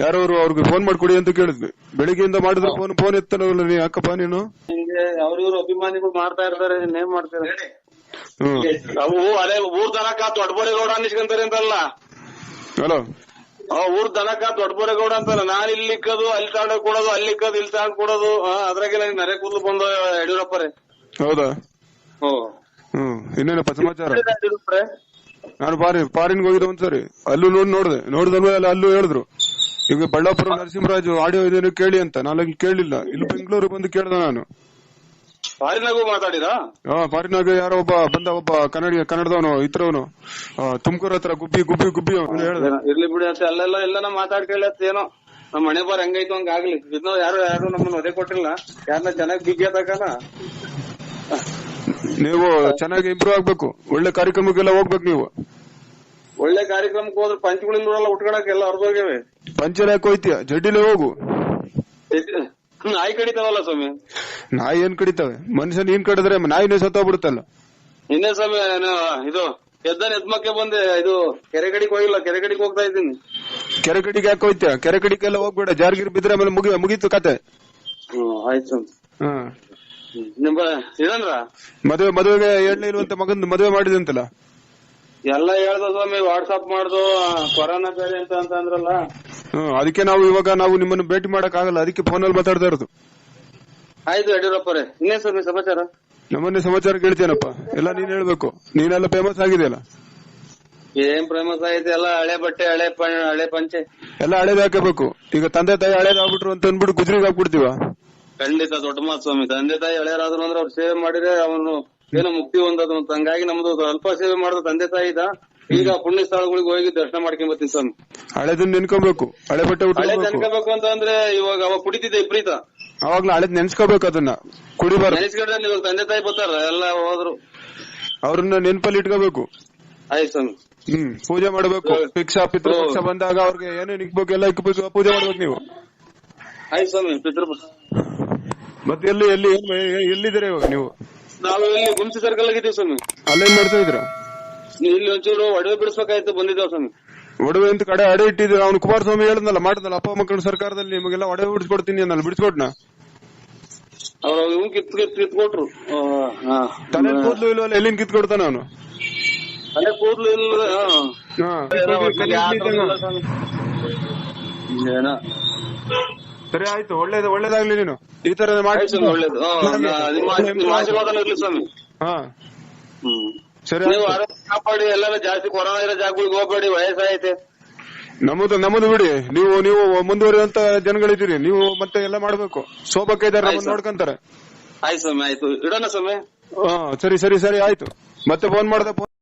ಯಾರವರು ಅವ್ರಿಗೆ ಫೋನ್ ಮಾಡ್ಕೊಡಿ ಅಂತ ಕೇಳಿದ್ವಿ. ಬೆಳಿಗ್ಗೆಯಿಂದ ಮಾಡಿದ್ರು ಫೋನ್ ಎತ್ತನವಲ್ಲ ನೀ, ಯಾಕಪ್ಪ ನೀನು? ಹಿಂಗೆ ಅವ್ರಿವ್ರು ಅಭಿಮಾನಿಗಳು ಮಾಡ್ತಾ ಇರ್ತಾರೆ, ನೇಮ್ ಮಾಡ್ತಾರೆ. ಅವು ಅದೇ ಊರ್ ದನಕ ದೊಡ್ಡಬೋರೇಗೌಡ ಅನ್ನಿಸ್ಕೊಂತಾರೆ ಅಂತಲ್ಲ. ಹಲೋ ಊರ್ ದನಕ ದೊಡ್ಡಬೋರೇಗೌಡ ಅಂತಲ್ಲ. ನಾನ್ ಇಲ್ಲಿ ಇಕ್ಕದು ಅಲ್ಲಿ ತಗೊಂಡೋಗಿ ಕೊಡೋದು, ಅಲ್ಲಿ ಇಕ್ಕದು ಇಲ್ಲಿ ತಗೊಂಡ್ ಕೊಡೋದು, ಅದ್ರಾಗೆ ನನಗೆ ನರೆ ಕೂದಲು ಬಂದ ಯಡಿಯೂರಪ್ಪರೇ. ಹೌದಾ? ಇನ್ನೇನಪ್ಪ ಸಮಾಚಾರ? ನಾನು ಫಾರಿನ್ಗೆ ಹೋಗಿದ್ದೆ ಒಂದ್ಸರಿ, ಅಲ್ಲೂ ನೋಡಿದ್ಮೇಲೆ ಅಲ್ಲೂ ಹೇಳಿದ್ರು ಈಗ ಬಳ್ಳಾಪುರ ನರಸಿಂಹರಾಜು ಆಡಿಯೋ ಇದೇನು ಕೇಳಿ ಅಂತ. ನಾನು ಕೇಳಿಲ್ಲ, ಇಲ್ಲಿ ಬೆಂಗಳೂರು ಬಂದು ಕೇಳ್ದೆ ನಾನು. ಫಾರಿನಾಗೂ ಮಾತಾಡಿರಾ? ಫಾರಿನಾಗ ಯಾರೋ ಒಬ್ಬ ಕನ್ನಡದವನು ಇತ್ರವನು ತುಮಕೂರು ಹತ್ರ ಗುಬ್ಬಿ ಅವನು ಹೇಳ್ದ. ಇರ್ಲಿ ಬಿಡಿ ಅಂತ ಅಲ್ಲೆಲ್ಲ ಎಲ್ಲ ಮಾತಾಡ್ಕೊಳ್ಳಿ ಏನೋ. ನಮ್ ಮನೆ ಬಾರ್ ಹೆಂಗೈತು ಹಂಗ ಆಗ್ಲಿ. ಇದನ್ನ ಯಾರು ನಮ್ಮನ್ನ ಒದೆ ಕೊಟ್ಟಿಲ್ಲ, ಯಾರನ್ನ ಚೆನ್ನಾಗಿ ಬಿಗಿಯತಕ್ಕನ. ನೀವು ಚೆನ್ನಾಗಿ ಇಂಪ್ರೂವ್ ಆಗ್ಬೇಕು, ಒಳ್ಳೆ ಕಾರ್ಯಕ್ರಮಕ್ಕೆಲ್ಲ ಹೋಗ್ಬೇಕು ನೀವು. ಒಳ್ಳೆ ಕಾರ್ಯಕ್ರಮಕ್ಕೆ ಹೋದ್ರೆ ಪಂಚಗಳಿಂದ ಉಟ್ಕೊಳಕ್ ಎಲ್ಲ ಹೊರದೋಗ್ಯವೆ. ಪಂಚಲ ಯಾಕೆ ಹೋಯ್ತೀಯ? ಜಡ್ಡಿಲೇ ಹೋಗು. ನಾಯಿ ಕಡಿತಾವಲ್ಲ ಸ್ವಾಮಿ. ನಾಯಿ ಏನ್ ಕಡಿತಾವೆ? ಮನುಷ್ಯನ್ ಏನ್ ಕಡಿದ್ರೆ ನಾಯಿನೇ ಸತ್ತೋಗ್ಬಿಡುತ್ತಲ್ಲ. ಇನ್ನೇ ಸ್ವಾಮಿ ಇದು ಎದ್ಮಕ್ಕೆ ಬಂದೆ, ಇದು ಕೆರೆಗಡಿಗೆ ಹೋಗಿಲ್ಲ, ಕೆರೆಗಡಿಗೆ ಹೋಗ್ತಾ ಇದ್ದೀನಿ. ಕೆರೆಗಡಿಗೆ ಯಾಕೆ ಹೋಯ್ತೀಯ? ಕೆರೆಗಡಿಗೆಲ್ಲ ಹೋಗ್ಬೇಡ, ಜಾರ್ಗಿರ್ ಬಿದ್ರೆ ಆಮೇಲೆ ಮುಗೀತು ಕತೆ. ಆಯ್ತು. ಇದಂದ್ರ ಮದುವೆಗೆ ಎಣ್ಣೆ ಇರುವಂತ ಮಗನ್ ಮದುವೆ ಮಾಡಿದಂತಲ್ಲ ಎಲ್ಲ ಹೇಳ್ದ ಸ್ವಾಮಿ. ವಾಟ್ಸಾಪ್ ಮಾಡ್ದು, ಕೊರೋನಾ ಬೇರೆ ಅಂತ ಅಂದ್ರಲ್ಲ. ಅದಕ್ಕೆ ನಾವು ನಿಮ್ಮನ್ನು ಭೇಟಿ ಮಾಡಕ್ ಆಗಲ್ಲ, ಅದಕ್ಕೆ ಫೋನಲ್ಲಿ ಮಾತಾಡ್ತಾ ಇರೋದು. ಆಯ್ತು ಯಡಿಯೂರಪ್ಪರೇ. ಇನ್ನೇ ಸ್ವಾಮಿ ಸಮಾಚಾರ? ನಮ್ಮನ್ನೇ ಸಮಾಚಾರ ಕೇಳ್ತೇನಪ್ಪ, ಎಲ್ಲ ನೀನ್ ಹೇಳ್ಬೇಕು. ನೀನೆಲ್ಲ ಫೇಮಸ್ ಆಗಿದೆಯಲ್ಲ. ಏನ್ ಫೇಮಸ್ ಆಗಿದೆ? ಎಲ್ಲ ಹಳೆ ಬಟ್ಟೆ, ಹಳೆ ಪಂಚೆ ಎಲ್ಲ ಹಳೇದ್ ಹಾಕಬೇಕು. ಈಗ ತಂದೆ ತಾಯಿ ಹಳೇದಾಗ್ಬಿಟ್ರು ಅಂತ ಅಂದ್ಬಿಟ್ಟು ಗುಜ್ರಿಗೆ ಹಾಕ್ಬಿಡ್ತೀವ? ಖಂಡಿತ ದೊಡ್ಡ ಮಾತು ಸ್ವಾಮಿ. ತಂದೆ ತಾಯಿ ಹಳೆಯರಾದ್ರು ಅಂದ್ರೆ ಅವ್ರು ಸೇವೆ ಮಾಡಿದ್ರೆ ಅವನು ಏನೋ ಮುಕ್ತಿ ಹೊಂದದು ಅಂತ. ಹಂಗಾಗಿ ನಮ್ದು ಸ್ವಲ್ಪ ಸೇವೆ ಮಾಡಿದ ತಂದೆ ತಾಯಿ ಈಗ ಪುಣ್ಯ ಸ್ಥಳಗಳಿಗೆ ಹೋಗಿ ದರ್ಶನ ಮಾಡ್ಕೊಂಡ್ ಬರ್ತೀನಿ ಸ್ವಾಮಿ. ಹಳೇದನ್ನ ನೆನ್ಕೋಬೇಕು, ಹಳೆ ಬಟ್ಟೆ ನೆನ್ಕೋಬೇಕು ಅಂತ ಅಂದ್ರೆ ಇವಾಗ ಅವಾಗ ಕುಡಿತಿದ್ದೆ ವಿಪರೀತ. ಅವಾಗ್ಲೂ ಹಳೇದ್ ನೆನ್ಸ್ಕೋಬೇಕು, ಅದನ್ನ ಕುಡಿಬಾರ್ದು. ನೆನೆಸ್ಕೊಂಡ್ರೆ ಇವಾಗ ತಂದೆ ತಾಯಿ ಬರ್ತಾರ, ಎಲ್ಲ ಹೋದ್ರು, ಅವ್ರನ್ನ ನೆನ್ಪಲ್ಲಿ ಇಟ್ಕೋಬೇಕು. ಆಯ್ತು ಸ್ವಾಮಿ. ಪೂಜೆ ಮಾಡ್ಬೇಕು. ಪಿತೃಪಕ್ಷ ಬಂದಾಗ ಅವ್ರಿಗೆ ಏನೇನ್ ಇಕ್ಬೇಕು ಎಲ್ಲ ಇಕ್ಬೇಕು, ಪೂಜೆ ಮಾಡ್ಬೇಕು ನೀವು. ಆಯ್ತು ಸ್ವಾಮಿ. ಮತ್ತೆ ಎಲ್ಲಿದ್ದೀರಾ ಇವಾಗ ನೀವು? ನಾವು ಇಲ್ಲಿ ಗುಮ್ಸಿ ಸರ್ಕಲ್ ಆಗಿದ್ದೀವಿ ಸ್ವಾಮಿ. ಅಲ್ಲೇನ್ ಮಾಡ್ತಾ ಇದ್ರ? ಇಲ್ಲಿ ಒಂಚೂರು ಒಡವೆ ಬಿಡಿಸ್ಬೇಕಾಯ್ತು, ಬಂದಿದ್ದೇವೆ ಸ್ವಾಮಿ. ಒಡವೆ ಅಂತ ಕಡೆ ಅಡೆ ಇಟ್ಟಿದ್ರು. ಅವ್ನು ಕುಮಾರಸ್ವಾಮಿ ಹೇಳಿದ್ನಲ್ಲ, ಮಾಡಿದ್ನಲ್ಲ, ಅಪ್ಪ ಮಕ್ಕಳ ಸರ್ಕಾರದಲ್ಲಿ ನಿಮಗೆಲ್ಲ ಒಡವೆ ಬಿಡಿಸ್ಕೊಡ್ತೀನಿ ಅನ್ನಲ್ಲ, ಬಿಡಿಸ್ಕೊಟ್ನ? ಅವ್ರು ಇವ್ ಕಿತ್ಕೊಟ್ರು. ತಲೆ ಕೂದ್ಲು ಇಲ್ವಲ್ಲ, ಎಲ್ಲಿಂದ ಕಿತ್ಕೊಡ್ತಾನ ಅವನು? ತಲೆ ಕೂದ್ಲು ಇಲ್ಲ. ಸರಿ ಆಯ್ತು, ಒಳ್ಳೇದಾಗ್ಲಿ. ನೀನು ಈ ತರ ಮಾಡಿ ಒಳ್ಳೇದು. ನಿಮ್ಮ ಆಶೀರ್ವಾದ ಇರ್ಲಿ ಸ್ವಾಮಿ. ಹಾ ಸರಿ, ನೀವು ಆರೋಗ್ಯ ಕಾಪಾಡಿ. ಎಲ್ಲಾರು ಜಾಸ್ತಿ ಕೊರೋನಾ ಇರೋ ಜಾಗಗಳಿಗೆ ಹೋಗ್ಬೇಡಿ, ವಯಸ್ಸಾಯ್ತೆ. ನಮ್ಮದು ಬಿಡಿ. ನೀವು ಮುಂದುವರಿಯುವಂತ ಜನಗಳಿದ್ದೀರಿ, ನೀವು ಮತ್ತೆ ಎಲ್ಲ ಮಾಡ್ಬೇಕು. ಸೋಬಕ್ಕೆ ಇದಾರೆ, ನೋಡ್ಕೊಂತಾರೆ. ಆಯ್ತು ಸ್ವಾಮಿ, ಆಯ್ತು, ಇಡೋಣ ಸ್ವಾಮಿ. ಹಾ ಸರಿ ಆಯ್ತು. ಮತ್ತೆ ಫೋನ್ ಮಾಡ್ದೆ.